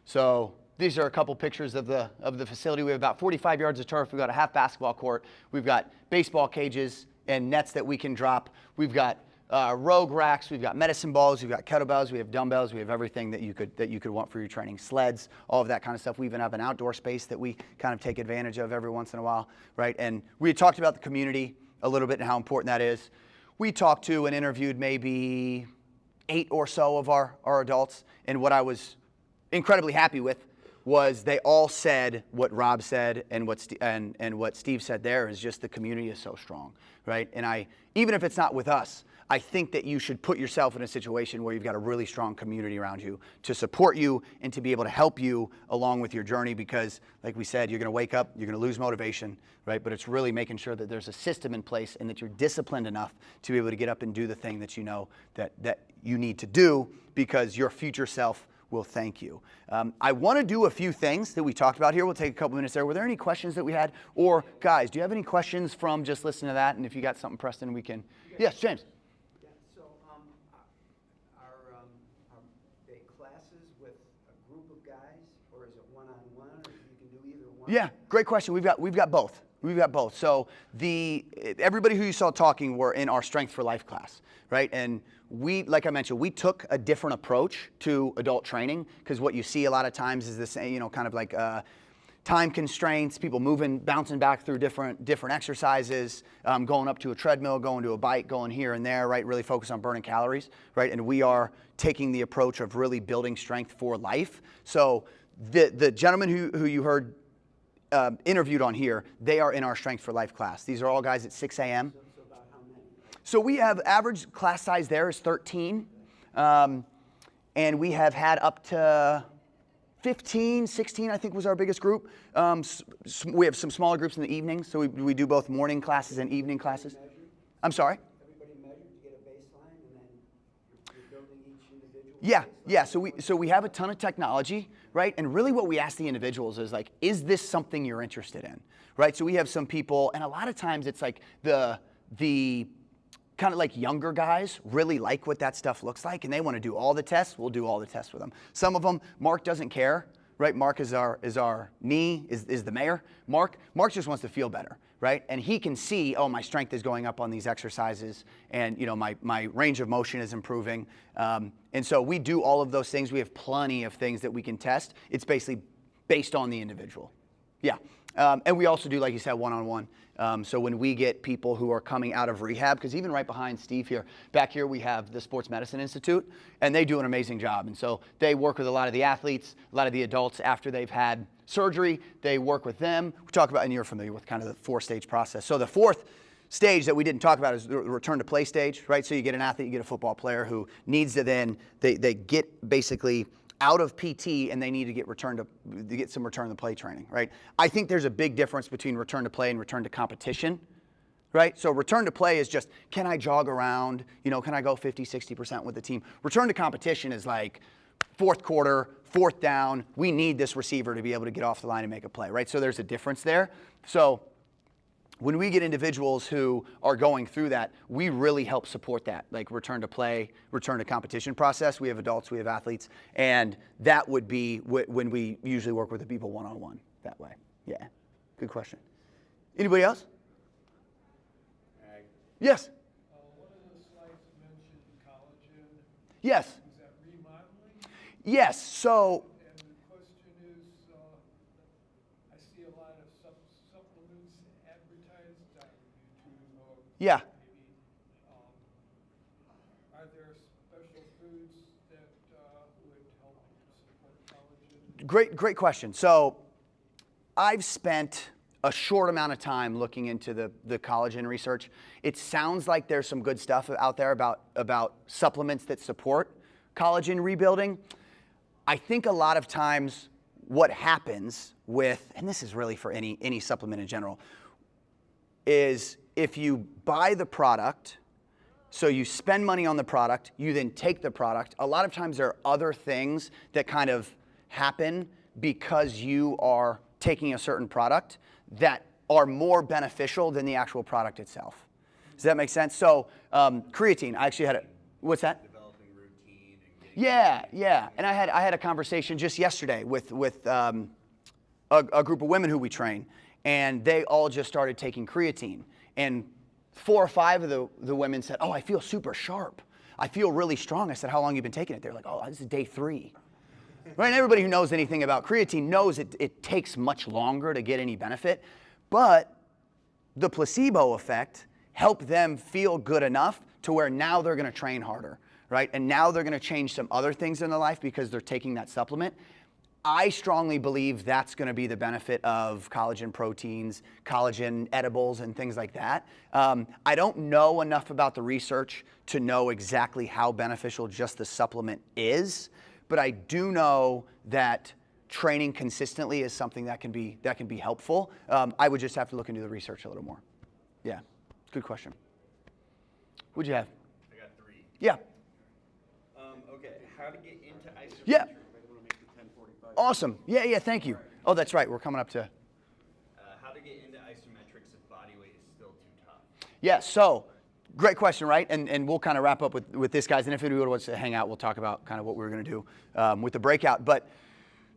So these are a couple pictures of the facility. We have about 45 yards of turf. We've got a half basketball court. We've got baseball cages and nets that we can drop. We've got rogue racks, we've got medicine balls, we've got kettlebells, we have dumbbells, we have everything that you could want for your training, sleds, all of that kind of stuff. We even have an outdoor space that we kind of take advantage of every once in a while, right? And we had talked about the community a little bit and how important that is. We talked to and interviewed maybe 8 or so of our adults, and what I was incredibly happy with was they all said what Rob said and what Steve said there is just the community is so strong, right? And even if it's not with us, I think that you should put yourself in a situation where you've got a really strong community around you to support you and to be able to help you along with your journey because, like we said, you're going to wake up, you're going to lose motivation, right? But it's really making sure that there's a system in place and that you're disciplined enough to be able to get up and do the thing that you know that you need to do because your future self will thank you. I want to do a few things that we talked about here. We'll take a couple minutes there. Were there any questions that we had? Or, guys, do you have any questions from just listening to that? And if you got something, Preston, we can. Yes, James. Are they classes with a group of guys, or is it one-on-one, or you can do either one? Yeah, great question. We've got both. We've got both. So everybody who you saw talking were in our Strength for Life class, right? And we, like I mentioned, we took a different approach to adult training because what you see a lot of times is this, kind of like time constraints, people bouncing back through different exercises, going up to a treadmill, going to a bike, going here and there, right? Really focus on burning calories, right? And we are taking the approach of really building strength for life. So the gentleman who you heard interviewed on here, they are in our Strength for Life class. These are all guys at 6 a.m. So about how many? So we have average class size there is 13. And we have had up to 15, 16, I think was our biggest group. We have some smaller groups in the evenings, so we do both morning classes and evening classes. I'm sorry? Everybody measured to get a baseline, and then you're building each individual? Yeah. So we have a ton of technology, right? And really what we ask the individuals is like, is this something you're interested in, right? So we have some people, and a lot of times it's like the kind of like younger guys really like what that stuff looks like and they want to do all the tests. We'll do all the tests with them. Some of them, Mark doesn't care, right? Mark is the mayor. Mark just wants to feel better, right? And he can see, oh, my strength is going up on these exercises and my range of motion is improving. And so we do all of those things. We have plenty of things that we can test. It's basically based on the individual. Yeah. And we also do, like you said, one-on-one. So when we get people who are coming out of rehab, because even right behind Steve here, back here we have the Sports Medicine Institute, and they do an amazing job. And so they work with a lot of the athletes, a lot of the adults after they've had surgery. They work with them. We talk about, and you're familiar with kind of the 4-stage process. So the 4th stage that we didn't talk about is the return to play stage, right? So you get an athlete, you get a football player who needs to then, they get basically out of PT and they need to get some return to play training, right? I think there's a big difference between return to play and return to competition, right? So return to play is just, can I jog around? Can I go 50, 60% with the team? Return to competition is like 4th quarter, 4th down. We need this receiver to be able to get off the line and make a play, right? So there's a difference there. So when we get individuals who are going through that, we really help support that, like return to play, return to competition process. We have adults, we have athletes, and that would be when we usually work with the people one-on-one that way. Yeah, good question. Anybody else? Yes? One of the slides mentioned collagen. Yes. Is that remodeling? Yes, so And the question is, I see a lot of supplements advertised on YouTube or yeah. maybe. Are there special foods that would help support collagen? Great question. So I've spent a short amount of time looking into the collagen research. It sounds like there's some good stuff out there about supplements that support collagen rebuilding. I think a lot of times what happens with, and this is really for any supplement in general, is if you buy the product, so you spend money on the product, you then take the product, a lot of times there are other things that kind of happen because you are taking a certain product that are more beneficial than the actual product itself. Does that make sense? So creatine, I actually had what's that? Developing routine and getting Yeah. And I had a conversation just yesterday with a group of women who we train, and they all just started taking creatine. And 4 or 5 of the women said, oh, I feel super sharp. I feel really strong. I said, how long have you been taking it? They're like, oh, this is day 3. Right? And everybody who knows anything about creatine knows it takes much longer to get any benefit. But the placebo effect helped them feel good enough to where now they're going to train harder, right? And now they're going to change some other things in their life because they're taking that supplement. I strongly believe that's going to be the benefit of collagen proteins, collagen edibles, and things like that. I don't know enough about the research to know exactly how beneficial just the supplement is, but I do know that training consistently is something that can be helpful. I would just have to look into the research a little more. Yeah, good question. What'd you have? I got 3. Yeah. Okay, how to get into isometric? Yeah. Awesome. Yeah, thank you. Oh, that's right. We're coming up to... How to get into isometrics if body weight is still too tough? Yeah, so great question, right? And we'll kind of wrap up with this, guys. And if anyone wants to hang out, we'll talk about kind of what we're going to do with the breakout. But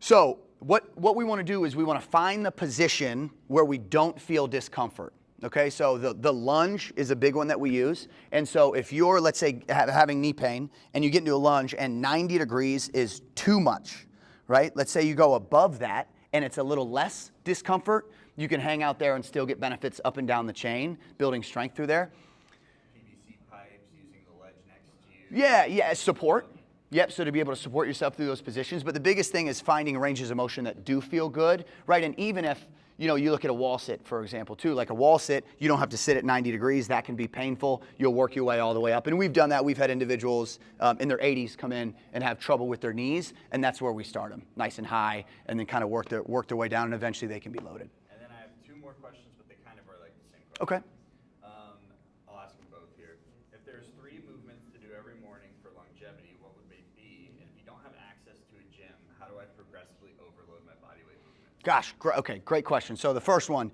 so what we want to do is we want to find the position where we don't feel discomfort. Okay, so the lunge is a big one that we use. And so if you're, let's say, having knee pain and you get into a lunge and 90 degrees is too much, right? Let's say you go above that and it's a little less discomfort, you can hang out there and still get benefits up and down the chain, building strength through there. PVC pipes, using the ledge next to you. Yeah, support. Yep, so to be able to support yourself through those positions. But the biggest thing is finding ranges of motion that do feel good, right? And even if, you look at a wall sit, for example, too. Like a wall sit, you don't have to sit at 90 degrees. That can be painful. You'll work your way all the way up. And we've done that. We've had individuals in their 80s come in and have trouble with their knees, and that's where we start them, nice and high, and then kind of work their way down, and eventually they can be loaded. And then I have 2 more questions, but they kind of are like the same question. Okay. I'll ask them both here. If there's 3 movements to do every morning for longevity, what would they be? And if you don't have access to a gym, how do I progressively overload my body weight movements? Gosh, okay, great question. So the first one,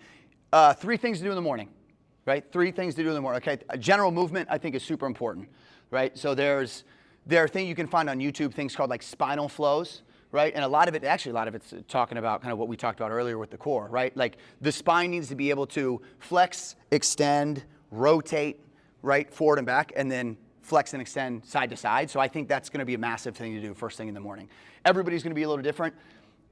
3 things to do in the morning, right? 3 things to do in the morning. Okay, general movement I think is super important, right? So there are things you can find on YouTube, things called like spinal flows, right? And a lot of it's talking about kind of what we talked about earlier with the core, right? Like the spine needs to be able to flex, extend, rotate, right, forward and back, and then flex and extend side to side. So I think that's going to be a massive thing to do first thing in the morning. Everybody's going to be a little different.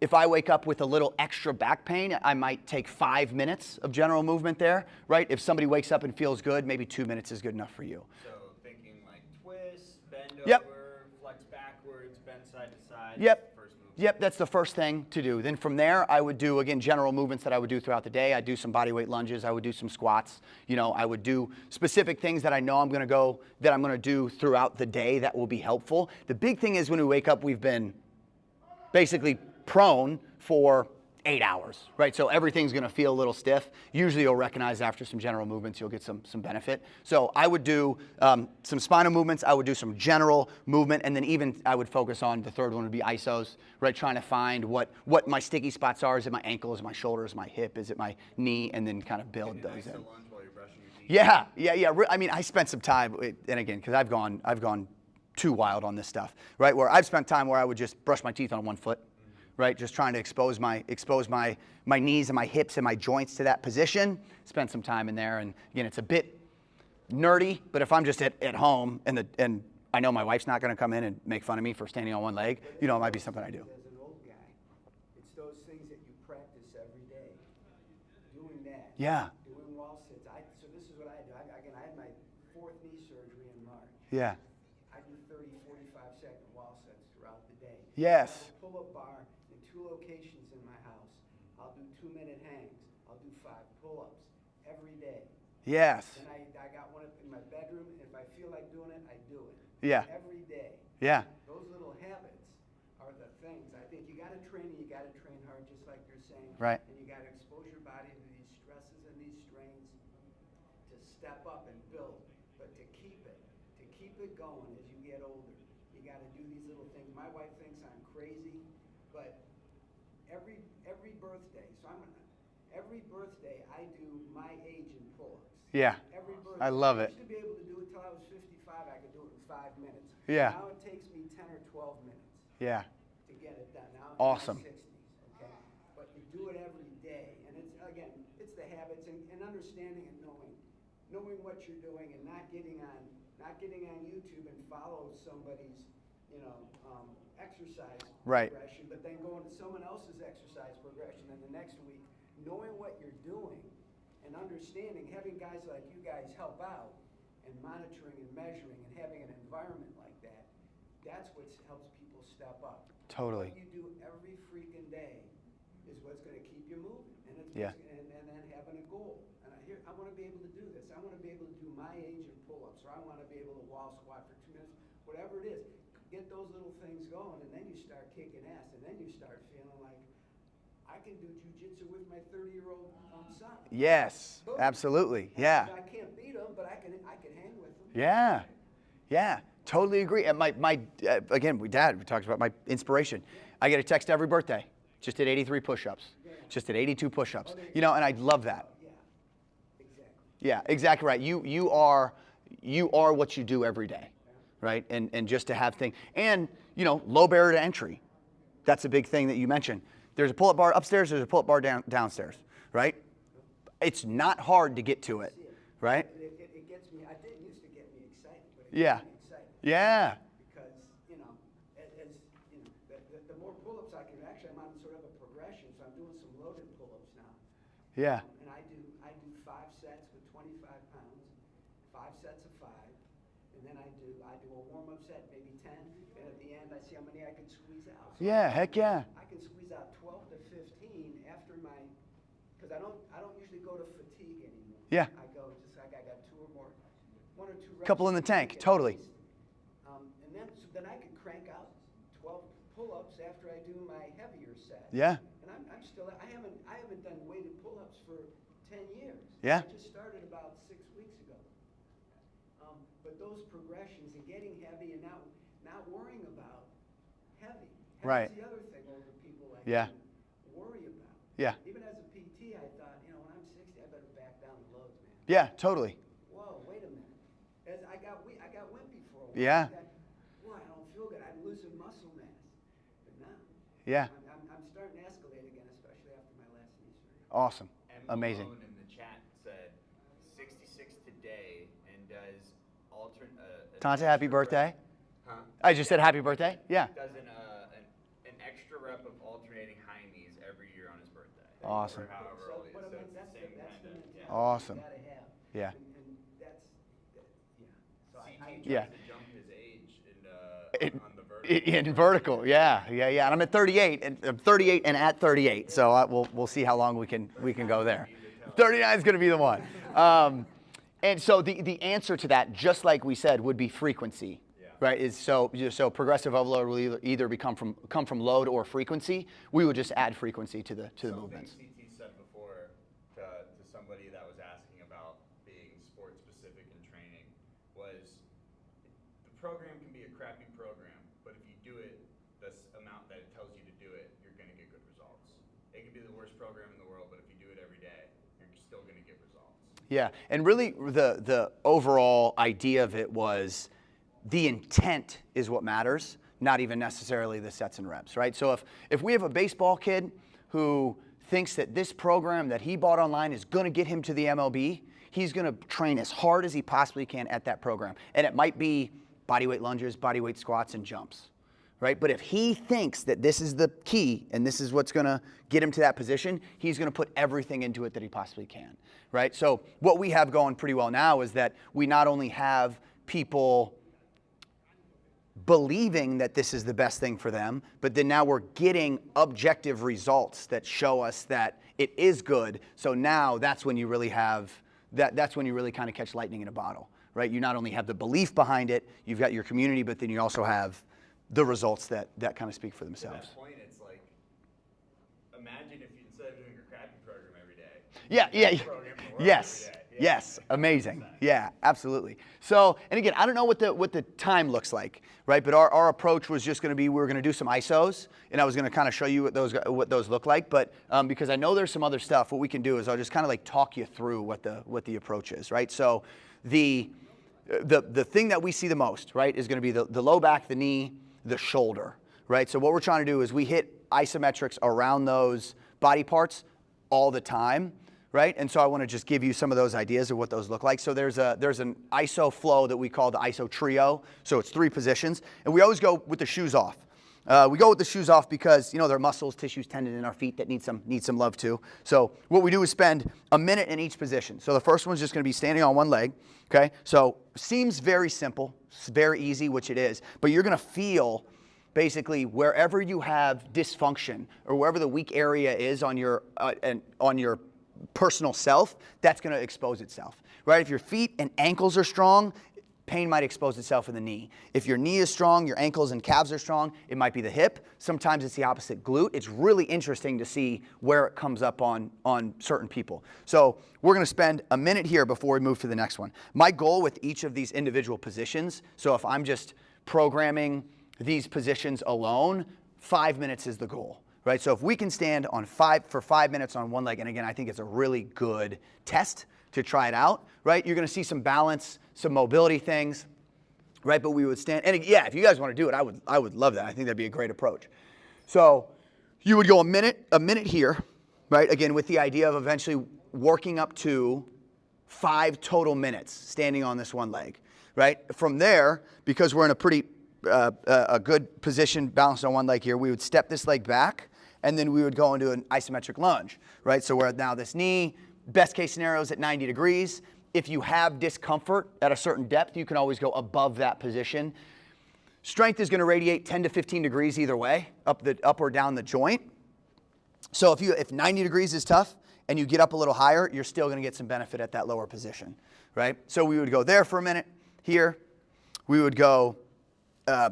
If I wake up with a little extra back pain, I might take 5 minutes of general movement there, right? If somebody wakes up and feels good, maybe 2 minutes is good enough for you. So thinking like twist, bend Yep. over, flex backwards, bend side to side. Yep. First move. Yep, that's the first thing to do. Then from there, I would do, again, general movements that I would do throughout the day. I'd do some body weight lunges. I would do some squats. I would do specific things that I know I'm going to do throughout the day that will be helpful. The big thing is when we wake up, we've been basically prone for 8 hours, right? So everything's going to feel a little stiff. Usually you'll recognize after some general movements, you'll get some benefit. So I would do some spinal movements. I would do some general movement. And then even I would focus on the third one would be isos, right? Trying to find what my sticky spots are. Is it my ankle? Is it my shoulder? Is it my hip? Is it my knee? And then kind of build those in. Lunge while you're brushing your teeth. Yeah. I mean, I spent some time, and again, because I've gone too wild on this stuff, right? Where I've spent time where I would just brush my teeth on one foot, right? Just trying to expose my knees and my hips and my joints to that position. Spend some time in there, and again, it's a bit nerdy, but if I'm just at home and I know my wife's not going to come in and make fun of me for standing on one leg, it might be something I do. As an old guy, it's those things that you practice every day. Doing that. Yeah. Doing wall sits. So this is what I do. I had my 4th knee surgery in March. Yeah. I do 30, 45-second wall sets throughout the day. Yes. I have a pull-up bar in 2 locations in my house. I'll do 2-minute hangs. I'll do 5 pull-ups every day. Yes. And I got one in my bedroom. If I feel like doing it, I do it. Yeah. Every day. Yeah. Those little habits are the things. I think you got to train hard, just like you're saying. Right. And you got to expose your body to these stresses and these strains to step up and build. But to keep it going as you get older, you got to do these little things. My wife thinks I'm crazy, but every birthday, every birthday I do my age in pull-ups. Yeah. Every birthday. I love it. I used to be able to do it till I was 55. I could do it in 5 minutes. Yeah. Now it takes me 10 or 12 minutes Yeah. to get it done. Now Awesome. I'm in my 60s, okay? But you do it every day. And it's the habits and understanding and knowing knowing what you're doing and not getting on YouTube and follow somebody's, exercise Right. progression, but then going to someone else's exercise progression and the next week, knowing what you're doing and understanding, having guys like you guys help out and monitoring and measuring and having an environment like that, that's what helps people step up. Totally. What you do every freaking day is what's going to keep you moving, and it's Yeah. and then having a goal. And I want to be able to do this. I want to be able to do my age of pull-ups, or I want to be able to wall squat for 2 minutes, whatever it is. Get those little things going, and then you start kicking ass, and then you start feeling like I can do jujitsu with my 30-year-old son. Yes, Boom. absolutely. Yeah. I can't beat him, but I can hang with him. Yeah. Yeah. Totally agree. And again, we talked about my inspiration. I get a text every birthday. Just did 83 push-ups. Just did 82 push-ups. And I love that. Yeah, exactly. Yeah, exactly right. You are what you do every day, right? And just to have things, and low barrier to entry. That's a big thing that you mentioned. There's a pull-up bar upstairs. There's a pull-up bar downstairs, right? It's not hard to get to it, right? It gets me. It didn't used to get me excited, but it Yeah. gets me excited. Yeah. Because the more pull-ups I can, actually, I'm on sort of a progression, so I'm doing some loaded pull-ups now. Yeah. And I do 5 sets with 25 pounds, 5 sets of 5, and then I do a warm-up set, maybe 10, and at the end I see how many I can squeeze out. So Yeah. Heck yeah. I can squeeze out 12 to 15 after because I don't usually go to fatigue anymore. Yeah. I go just like I got 1 or 2 reps. Couple in the tank, at totally. least. And then I can crank out 12 pull-ups after I do my heavier set. Yeah. And I'm still, I haven't done weighted pull-ups for 10 years. Yeah. I just started about 6 weeks ago. But those progressions and getting heavy and not worrying about heavy. Right. That's the other thing older people Yeah. worry about. Yeah. Even as a PT, I thought, when I'm 60, I better back down the loads, man. Yeah. Totally. Whoa, wait a minute. I got wimpy for a while. Yeah. Boy, I don't feel good. I'm losing muscle mass. But now, Yeah. I'm starting to escalate again, especially after my last knee surgery. Awesome. M. Amazing. Malone in the chat said 66 today and does Tante, happy birthday. Huh? I just said happy birthday. Yeah. Does an extra rep of alternating high knees every year on his birthday. Awesome. Or however So, old he but is. I So mean, it's that's the the same kind of. mentality Awesome. you gotta have. Yeah. And that's, yeah. So I CT Yeah. tries to jump his age In- on the vertical. In vertical, yeah. And I'm at 38, and I'm 38 and at 38. So we'll see how long we can go there. 39 is going to be the one. And so the answer to that, just like we said, would be frequency, right? Is so progressive overload will either come from load or frequency. We would just add frequency to the movements. Something CT said before to somebody that was asking about being sport specific in training was the program can be a crappy program, but if you do it this amount that it tells you to do it, you're going to get good results. It can be the worst program in the world, but if you do it every day, you're still going to get results. Yeah, and really the overall idea of it was the intent is what matters, not even necessarily the sets and reps, right? So if we have a baseball kid who thinks that this program that he bought online is going to get him to the MLB, he's going to train as hard as he possibly can at that program. And it might be bodyweight lunges, bodyweight squats, and jumps, right? But if he thinks that this is the key and this is what's going to get him to that position, he's going to put everything into it that he possibly can, right? So what we have going pretty well now is that we not only have people believing that this is the best thing for them, but then now we're getting objective results that show us that it is good. So now that's when you really have that's when you really kind of catch lightning in a bottle, right? You not only have the belief behind it, you've got your community, but then you also have the results that kind of speak for To themselves. that point, it's like, imagine if you, instead of doing your crappy program every day, Yeah, you do yeah. a program for work Yes. every day. Yeah. Yes, amazing. Yeah, absolutely. So, and again, I don't know what the time looks like, right? But our approach was just going to be we were going to do some ISOs, and I was going to kind of show you what those look like. But because I know there's some other stuff, what we can do is I'll just kind of like talk you through what the approach is, right? So, the thing that we see the most, right, is going to be the low back, the knee, the shoulder, right? So what we're trying to do is we hit isometrics around those body parts all the time, right? And so I want to just give you some of those ideas of what those look like. So there's an ISO flow that we call the ISO trio. So it's 3 positions. And we always go with the shoes off. We go with the shoes off because, there are muscles, tissues, tendon in our feet that need some love too. So what we do is spend a minute in each position. So the first one's just going to be standing on one leg, okay? So seems very simple, it's very easy, which it is, but you're going to feel basically wherever you have dysfunction or wherever the weak area is on your personal self, that's going to expose itself, right? If your feet and ankles are strong, pain might expose itself in the knee. If your knee is strong, your ankles and calves are strong, it might be the hip. Sometimes it's the opposite glute. It's really interesting to see where it comes up on certain people. So we're going to spend a minute here before we move to the next one. My goal with each of these individual positions, so if I'm just programming these positions alone, 5 minutes is the goal, right? So if we can stand for 5 minutes on one leg, and again, I think it's a really good test to try it out, right? You're going to see some balance, some mobility things, right? But we would stand, and yeah, if you guys want to do it, I would love that. I think that'd be a great approach. So you would go a minute here, right? Again, with the idea of eventually working up to 5 total minutes standing on this one leg, right? From there, because we're in a pretty a good position balanced on one leg here, we would step this leg back, and then we would go into an isometric lunge, right? So we're now this knee, best case scenario is at 90 degrees. If you have discomfort at a certain depth, you can always go above that position. Strength is going to radiate 10 to 15 degrees either way, up or down the joint. So if 90 degrees is tough and you get up a little higher, you're still going to get some benefit at that lower position, right? So we would go there for a minute. Here, we would go, I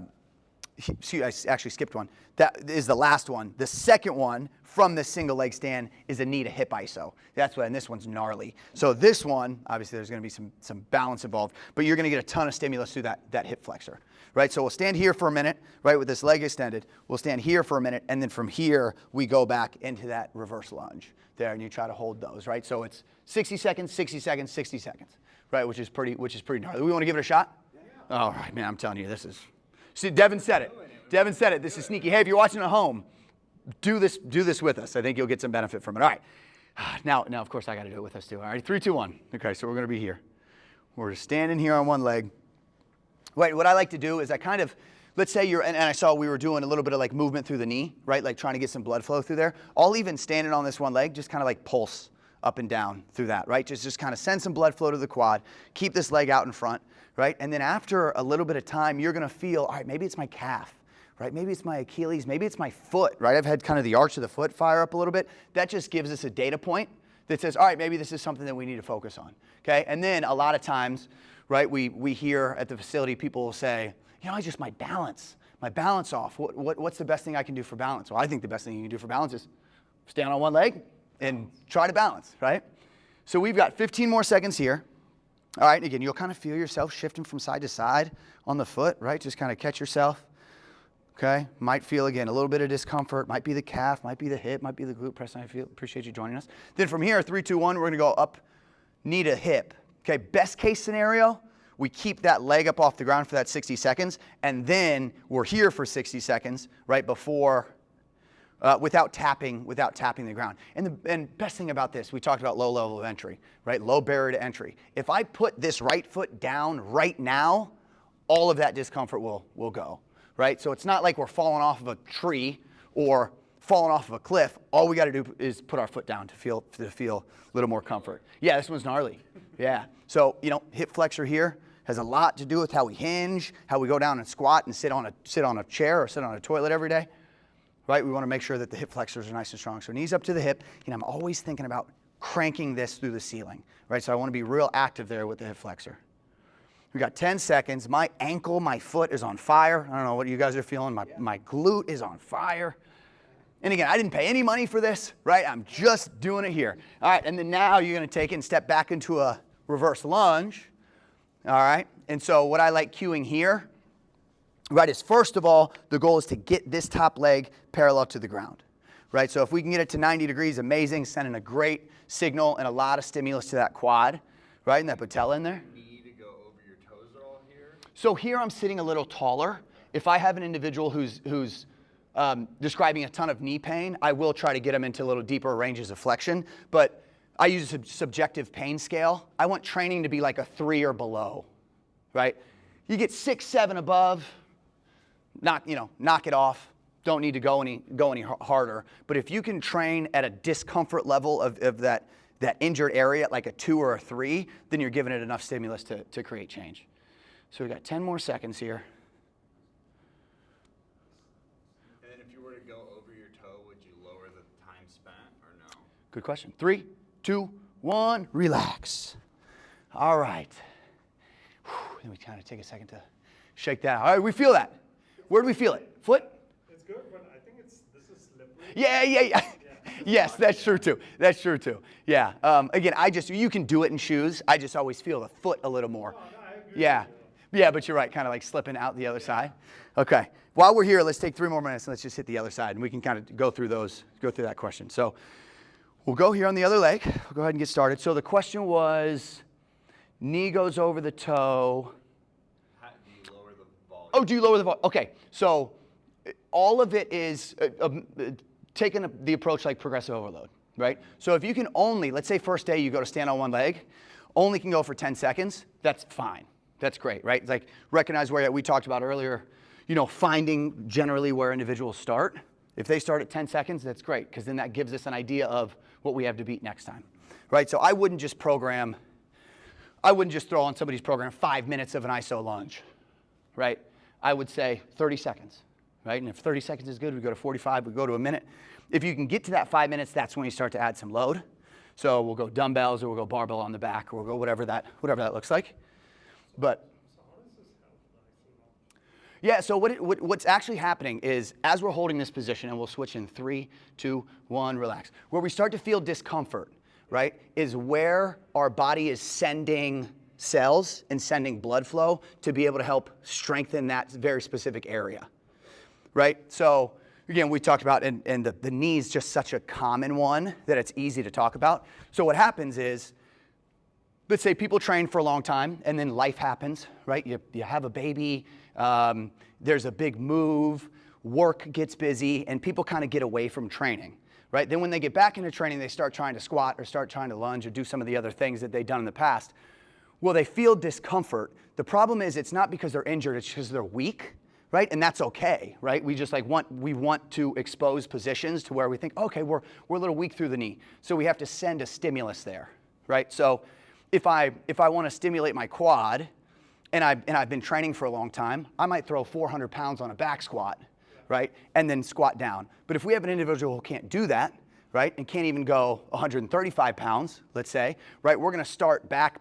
actually skipped one. That is the last one. The second one from this single leg stand is a knee to hip iso. That's why, and this one's gnarly. So this one, obviously there's going to be some balance involved, but you're going to get a ton of stimulus through that hip flexor, right? So we'll stand here for a minute, right, with this leg extended. We'll stand here for a minute, and then from here, we go back into that reverse lunge there, and you try to hold those, right? So it's 60 seconds, 60 seconds, 60 seconds, right, which is pretty gnarly. We want to give it a shot? Yeah. All right, man, I'm telling you, this is, see, Devin said it. Devin said it. This is sneaky. Hey, if you're watching at home, do this with us. I think you'll get some benefit from it. All right. Now, of course, I got to do it with us too. All right, 3, 2, 1. Okay, so we're going to be here. We're standing here on one leg. Wait, what I like to do is I kind of, let's say and I saw we were doing a little bit of like movement through the knee, right? Like trying to get some blood flow through there. I'll even standing on this one leg, just kind of like pulse up and down through that, right? Just kind of send some blood flow to the quad. Keep this leg out in front, right? And then after a little bit of time, you're going to feel, all right, maybe it's my calf. Right? Maybe it's my Achilles, maybe it's my foot, right? I've had kind of the arch of the foot fire up a little bit. That just gives us a data point that says, all right, maybe this is something that we need to focus on, okay? And then a lot of times, right, we hear at the facility people will say, I just my balance off. What's the best thing I can do for balance? Well, I think the best thing you can do for balance is stand on one leg and try to balance, right? So we've got 15 more seconds here. All right, and again, you'll kind of feel yourself shifting from side to side on the foot, right? Just kind of catch yourself. Okay, might feel, again, a little bit of discomfort. Might be the calf, might be the hip, might be the glute. Preston, appreciate you joining us. Then from here, 3, 2, 1, we're going to go up, knee to hip. Okay, best case scenario, we keep that leg up off the ground for that 60 seconds, and then we're here for 60 seconds, right before, without tapping the ground. And best thing about this, we talked about low level of entry, right? Low barrier to entry. If I put this right foot down right now, all of that discomfort will go. Right? So it's not like we're falling off of a tree or falling off of a cliff. All we got to do is put our foot down to feel a little more comfort. Yeah, this one's gnarly. Yeah. So, hip flexor here has a lot to do with how we hinge, how we go down and squat and sit on a chair or sit on a toilet every day. Right? We want to make sure that the hip flexors are nice and strong. So knees up to the hip. I'm always thinking about cranking this through the ceiling. Right? So I want to be real active there with the hip flexor. We got 10 seconds. My ankle, my foot is on fire. I don't know what you guys are feeling. My glute is on fire. And again, I didn't pay any money for this, right? I'm just doing it here. All right, and then now you're going to take it and step back into a reverse lunge. All right, and so what I like cueing here, right, is first of all, the goal is to get this top leg parallel to the ground, right? So if we can get it to 90 degrees, amazing, sending a great signal and a lot of stimulus to that quad, right, and that patella in there. So here I'm sitting a little taller. If I have an individual who's describing a ton of knee pain, I will try to get them into a little deeper ranges of flexion. But I use a subjective pain scale. I want training to be like a 3 or below, right? You get 6, 7 above, knock it off. Don't need to go any harder. But if you can train at a discomfort level of that injured area, like a 2 or a 3, then you're giving it enough stimulus to create change. So we got 10 more seconds here. And then if you were to go over your toe, would you lower the time spent or no? Good question. 3, 2, 1, relax. All right. Then we kind of take a second to shake that out. All right, we feel that. Where do we feel it? Foot? It's good, but I think this is slippery. Yeah. Yes, that's true too. Yeah. Again, you can do it in shoes. I just always feel the foot a little more. No, I agree. Yeah, but you're right, kind of like slipping out the other side. Okay. While we're here, let's take 3 more minutes and let's just hit the other side, and we can kind of go through that question. So we'll go here on the other leg. We'll go ahead and get started. So the question was, knee goes over the toe. Do you lower the volume? Oh, do you lower the volume? Okay, so all of it is taking the approach like progressive overload, right? So if you can only, let's say first day you go to stand on one leg, only can go for 10 seconds, that's fine. That's great, right? It's like recognize where we talked about earlier, finding generally where individuals start. If they start at 10 seconds, that's great, because then that gives us an idea of what we have to beat next time, right? So I wouldn't just throw on somebody's program 5 minutes of an iso lunge, right? I would say 30 seconds, right? And if 30 seconds is good, we go to 45, we go to a minute. If you can get to that 5 minutes, that's when you start to add some load. So we'll go dumbbells, or we'll go barbell on the back, or we'll go whatever that looks like. But So how does this help? yeah, so what's actually happening is as we're holding this position, and we'll switch in 3, 2, 1, relax. Where we start to feel discomfort, right, is where our body is sending cells and sending blood flow to be able to help strengthen that very specific area, right? So again, we talked about, and the knee is just such a common one that it's easy to talk about. So what happens is, let's say people train for a long time, and then life happens, right? You have a baby, there's a big move, work gets busy, and people kind of get away from training, right? Then when they get back into training, they start trying to squat or start trying to lunge or do some of the other things that they've done in the past. Well, they feel discomfort. The problem is it's not because they're injured, it's because they're weak, right? And that's okay, right? We just we want to expose positions to where we think, okay, we're a little weak through the knee. So we have to send a stimulus there, right? So if I want to stimulate my quad, and I've been training for a long time, I might throw 400 pounds on a back squat, right? And then squat down. But if we have an individual who can't do that, right, and can't even go 135 pounds, let's say, right, we're going to start back.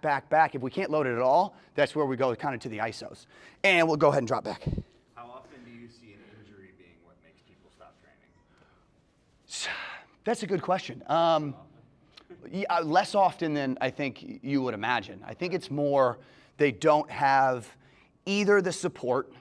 If we can't load it at all, that's where we go kind of to the isos. And we'll go ahead and drop back. How often do you see an injury being what makes people stop training? That's a good question. Yeah, less often than I think you would imagine. I think it's more they don't have either the support,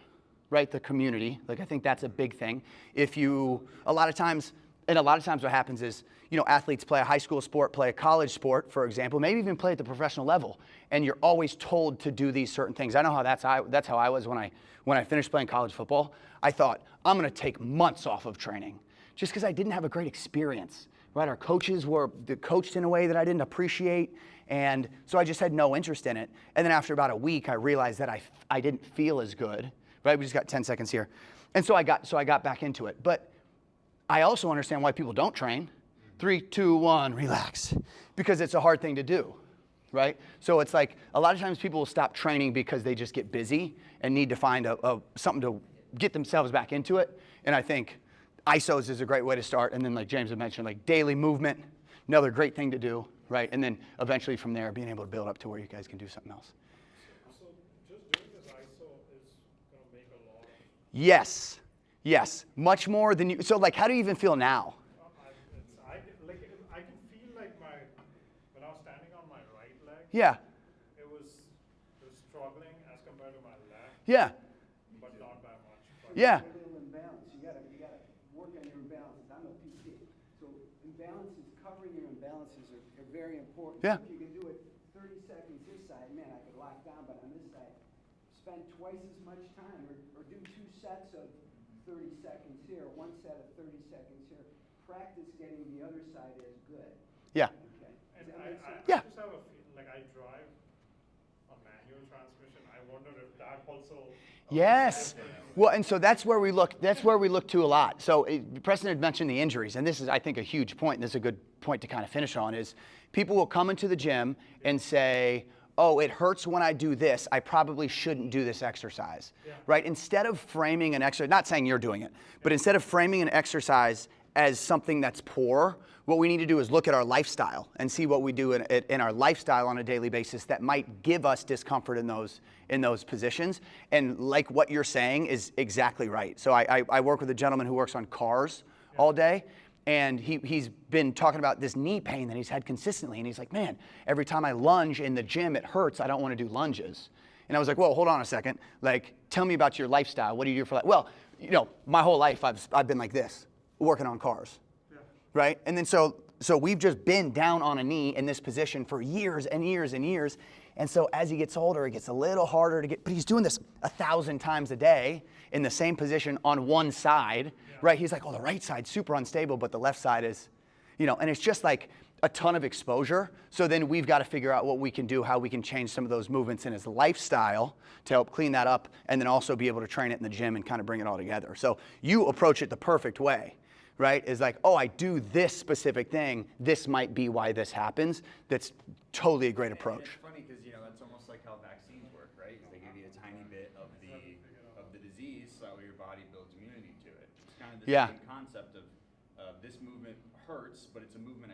right, the community. Like I think that's a big thing. A lot of times what happens is, athletes play a high school sport, play a college sport, for example, maybe even play at the professional level, and you're always told to do these certain things. I know how that's how I was when I finished playing college football. I thought, I'm going to take months off of training just because I didn't have a great experience. Right, our coaches were coached in a way that I didn't appreciate, and so I just had no interest in it. And then after about a week, I realized that I didn't feel as good. Right, we just got 10 seconds here, and so I got back into it. But I also understand why people don't train. 3, 2, 1, relax, because it's a hard thing to do. Right, so it's like a lot of times people will stop training because they just get busy and need to find something to get themselves back into it. And I think isos is a great way to start, and then like James had mentioned, like daily movement, another great thing to do, right? And then eventually from there, being able to build up to where you guys can do something else. So just doing this ISO is going to make a lot of... Yes, much more than you. So like, how do you even feel now? I can feel like when I was standing on my right leg, Yeah. it was struggling as compared to my left, Yeah. but not by much. But Yeah. A little imbalance. You gotta work on your imbalances. I'm a PT, so imbalances, covering your imbalances are very important. Yeah. If you can do it 30 seconds this side, man, I could lock down, but on this side, spend twice as much time, or do 2 sets of 30 seconds here, 1 set of 30 seconds here. Practice getting the other side as good. Yeah. Okay. And Does that Yeah. just have a like I drive a manual transmission. I wonder if that also. Yes. Well, and so that's where we look. That's where we look to a lot. So Preston had mentioned the injuries, and this is, I think, a huge point. And this is a good point to kind of finish on. Is people will come into the gym and say, "Oh, it hurts when I do this. I probably shouldn't do this exercise." Right? Instead of framing an exercise, not saying you're doing it, but instead of framing an exercise as something that's poor, what we need to do is look at our lifestyle and see what we do in our lifestyle on a daily basis that might give us discomfort in those positions. And like what you're saying is exactly right. So I work with a gentleman who works on cars all day, and he's been talking about this knee pain that he's had consistently. And he's like, man, every time I lunge in the gym, it hurts. I don't want to do lunges. And I was like, well, hold on a second. Like, tell me about your lifestyle. What do you do for life? Well, my whole life I've been like this, working on cars. Right? And then so we've just been down on a knee in this position for years and years and years. And so as he gets older, it gets a little harder to get, but he's doing this 1,000 times a day in the same position on one side, right? He's like, oh, the right side's super unstable, but the left side is, and it's just like a ton of exposure. So then we've got to figure out what we can do, how we can change some of those movements in his lifestyle to help clean that up, and then also be able to train it in the gym and kind of bring it all together. So you approach it the perfect way. Right, is like, oh, I do this specific thing. This might be why this happens. That's totally a great approach. And it's funny because that's almost like how vaccines work, right? They give you a tiny bit of the disease so that your body builds immunity to it. It's kind of the same concept of this movement hurts, but it's a movement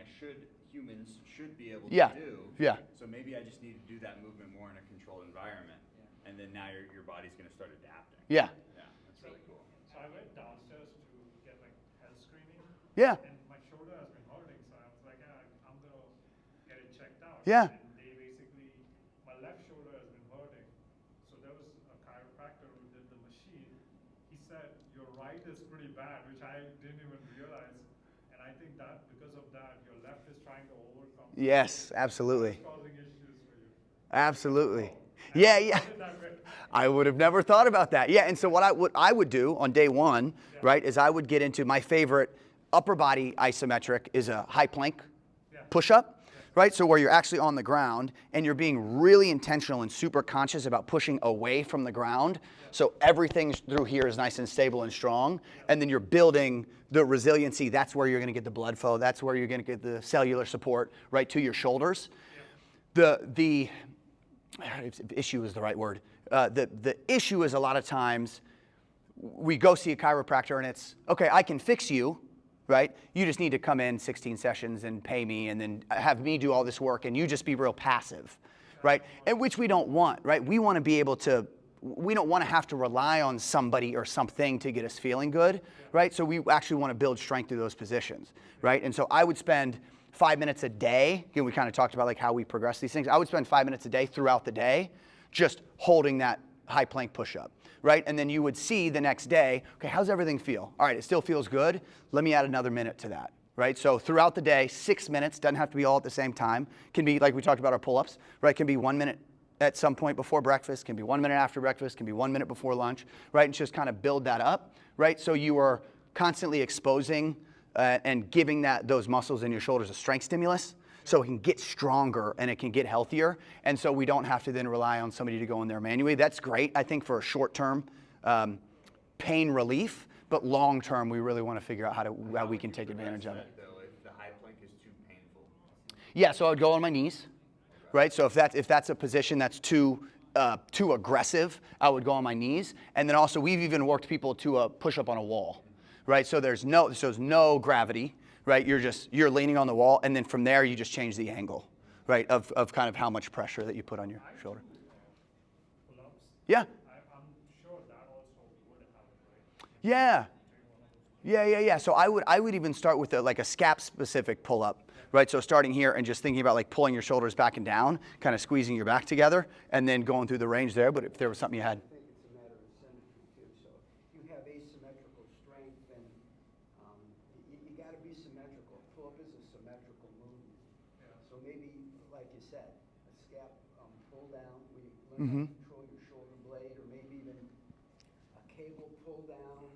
humans should be able to do. Yeah. So maybe I just need to do that movement more in a controlled environment, and then now your body's going to start adapting. Yeah. Yeah, that's really cool. So I went downstairs to get like health screening. Yeah. And my shoulder has been hurting, so I was like, I'm gonna get it checked out. Yeah. And they basically, my left shoulder has been hurting. So there was a chiropractor who did the machine. He said your right is pretty bad, which I didn't even realize. And I think that because of that, your left is trying to overcome. Yes, absolutely. Causing issues for you. Absolutely. Yeah. I would have never thought about that. Yeah, and so what I would do on day one, right, is I would get into my favorite upper body isometric is a high plank push-up, right? So where you're actually on the ground and you're being really intentional and super conscious about pushing away from the ground. So everything through here is nice and stable and strong. And then you're building the resiliency. That's where you're going to get the blood flow. That's where you're going to get the cellular support right to your shoulders. The issue is the right word. The issue is a lot of times we go see a chiropractor and it's, okay, I can fix you, right? You just need to come in 16 sessions and pay me and then have me do all this work and you just be real passive, right? And which we don't want, right? We want to be able to, we don't want to have to rely on somebody or something to get us feeling good, right? So we actually want to build strength through those positions, right? And so I would spend 5 minutes a day, we kind of talked about like how we progress these things. I would spend 5 minutes a day throughout the day just holding that high plank push-up, right? And then you would see the next day, okay, how's everything feel? All right, it still feels good. Let me add another minute to that, right? So throughout the day, 6 minutes, doesn't have to be all at the same time. Can be, like we talked about our pull-ups, right? Can be 1 minute at some point before breakfast, can be 1 minute after breakfast, can be 1 minute before lunch, right? And just kind of build that up, right? So you are constantly exposing and giving those muscles in your shoulders a strength stimulus so it can get stronger and it can get healthier. And so we don't have to then rely on somebody to go in there manually. That's great, I think, for a short-term pain relief, but long-term, we really want to figure out how we can take advantage of it. Though, if the high plank is too painful. Yeah, so I would go on my knees, right? So if that's a position that's too aggressive, I would go on my knees. And then also, we've even worked people to a push-up on a wall, right? So there's no gravity, right? You're leaning on the wall, and then from there you just change the angle, right? Of kind of how much pressure that you put on your shoulder. Pull-ups. Yeah. I'm sure that also would help, right? Yeah. So I would even start with like a scap specific pull-up, right? So starting here and just thinking about like pulling your shoulders back and down, kind of squeezing your back together, and then going through the range there. But if there was something you had. I think it's a matter of symmetry too. So if you have asymmetrical strength, then you got to be symmetrical. Pull-up is a symmetrical movement. So maybe, like you said, a scap pull down where you learn how to control your shoulder blade, or maybe even a cable pull down,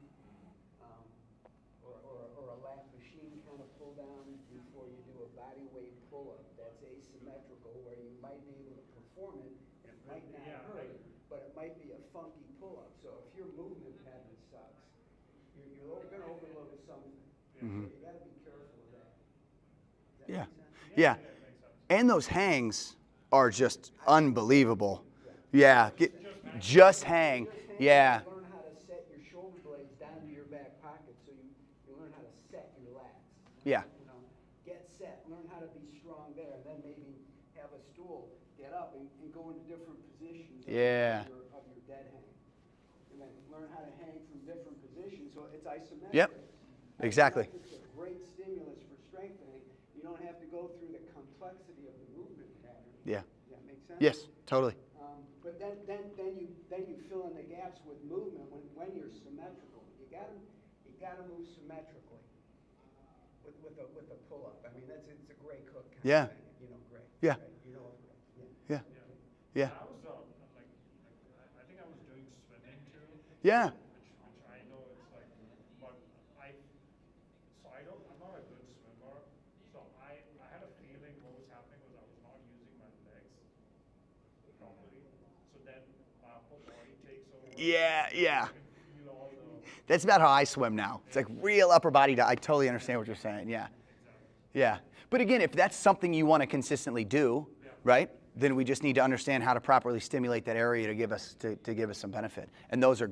or a lap machine kind of pull down before you do a body weight pull-up that's asymmetrical, where you might be able to perform it, and it might not Yeah, hurt, but it might be a funky pull-up. So if your movement pattern sucks, you're going to overload something. Mhm. So you got to be careful of that. Does that Yeah. make sense? Yeah. it makes sense. And those hangs are just unbelievable. Yeah. Just hang. Yeah. Learn how to set your shoulder blades down to your back pocket, so you learn how to set your lats. Yeah. You know, get set, learn how to be strong there, and then maybe have a stool, get up and go into different positions Yeah. of your dead hang. And then learn how to hang from different positions, so it's isometric. Yep. Exactly. Isometric's a great stimulus for strengthening. You don't have to go through the complexity of the movement pattern. Yeah. Does that make sense? Yes, totally. But then you fill in the gaps with movement when you're symmetrical. You gotta move symmetrically with a pull up. I mean, it's a Gray Cook kind Yeah. of thing. You know, Gray. Yeah. Right? You know Gray. Yeah. Yeah. I was I think I was doing swimming too. Yeah. Which I know it's like, but I'm not a good swimmer, so I had a feeling what was happening was I was not using my legs properly, so then my upper body takes over. Yeah. Yeah. I can feel all the, That's about how I swim now. It's like real upper body. I totally understand what you're saying. Yeah. Yeah. But again, if that's something you want to consistently do, right, then we just need to understand how to properly stimulate that area to give us some benefit. And those are,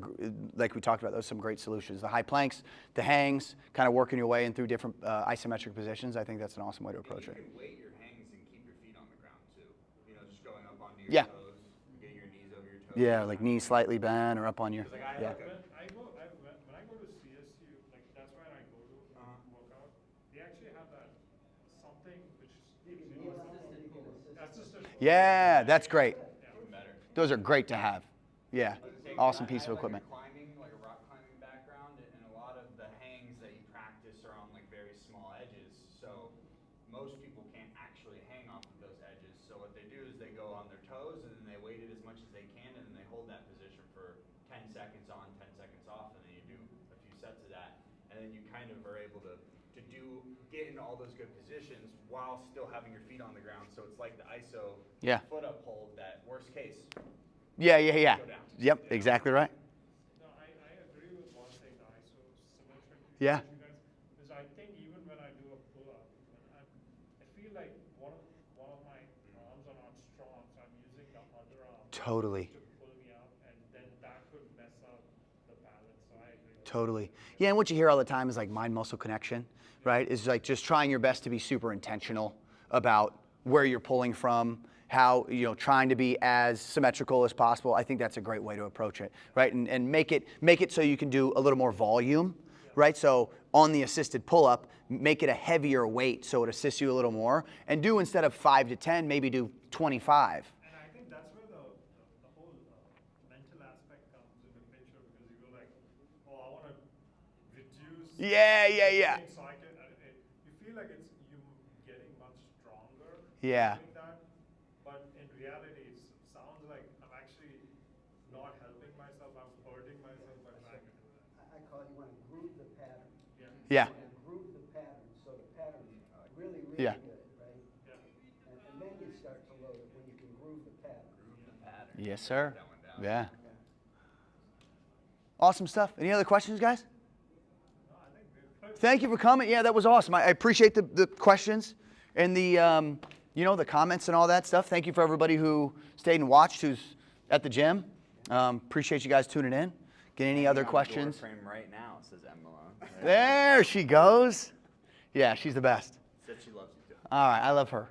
like we talked about, those are some great solutions. The high planks, the hangs, kind of working your way in through different isometric positions. I think that's an awesome way to approach it. You can weight your hangs and keep your feet on the ground too. You know, just going up onto your Yeah. toes, getting your knees over your toes. Yeah, like knees slightly bent or up on your. Like Yeah. when I go to CSU, like that's where I go to work out. They actually have that something which gives you assisted. Yeah, that's great. Even better. Those are great to have. Yeah. Awesome I piece of have, equipment. Like a rock climbing background, and a lot of the hangs that you practice are on like very small edges. So most people can't actually hang off of those edges. So what they do is they go on their toes, and then they weight it as much as they can, and then they hold that position for 10 seconds on, 10 seconds off, and then you do a few sets of that, and then you kind of are able to get into all those good positions while still having your feet on the ground. So it's like the ISO foot up hold that worst case. Yeah. Go down. Yep, exactly right. No, I agree with one thing, the isometric. Yeah. You guys, because I think even when I do a pull-up, I feel like one of my arms are not strong, so I'm using the other arm Totally. to pull me up, and then that could mess up the balance. So I agree. Totally. Yeah, and what you hear all the time is like mind-muscle connection, right? It's like just trying your best to be super intentional about where you're pulling from, how, trying to be as symmetrical as possible. I think that's a great way to approach it, right? And make it so you can do a little more volume, right? So on the assisted pull-up, make it a heavier weight so it assists you a little more. And do, instead of 5 to 10, maybe do 25. And I think that's where the whole mental aspect comes in the picture, because you go like, oh, I want to reduce. Yeah. So I can, you feel like it's you getting much stronger. Yeah. Doing that, but in reality, it sounds like I'm actually not helping myself. I'm hurting myself by trying to do that. I call it, you want to groove the pattern. Yeah. You want to groove the pattern, so the pattern's really Yeah. good, right? Yeah. And then you start to load it when you can groove the pattern. Yes, sir. That one down. Yeah. Awesome stuff. Any other questions, guys? No, I think we're good. Thank you for coming. Yeah, that was awesome. I appreciate the questions and the the comments and all that stuff. Thank you for everybody who stayed and watched, who's at the gym. Appreciate you guys tuning in. Get any other questions? Frame right now, says Emma. There she goes. Yeah, she's the best. Said she loves you too. All right, I love her.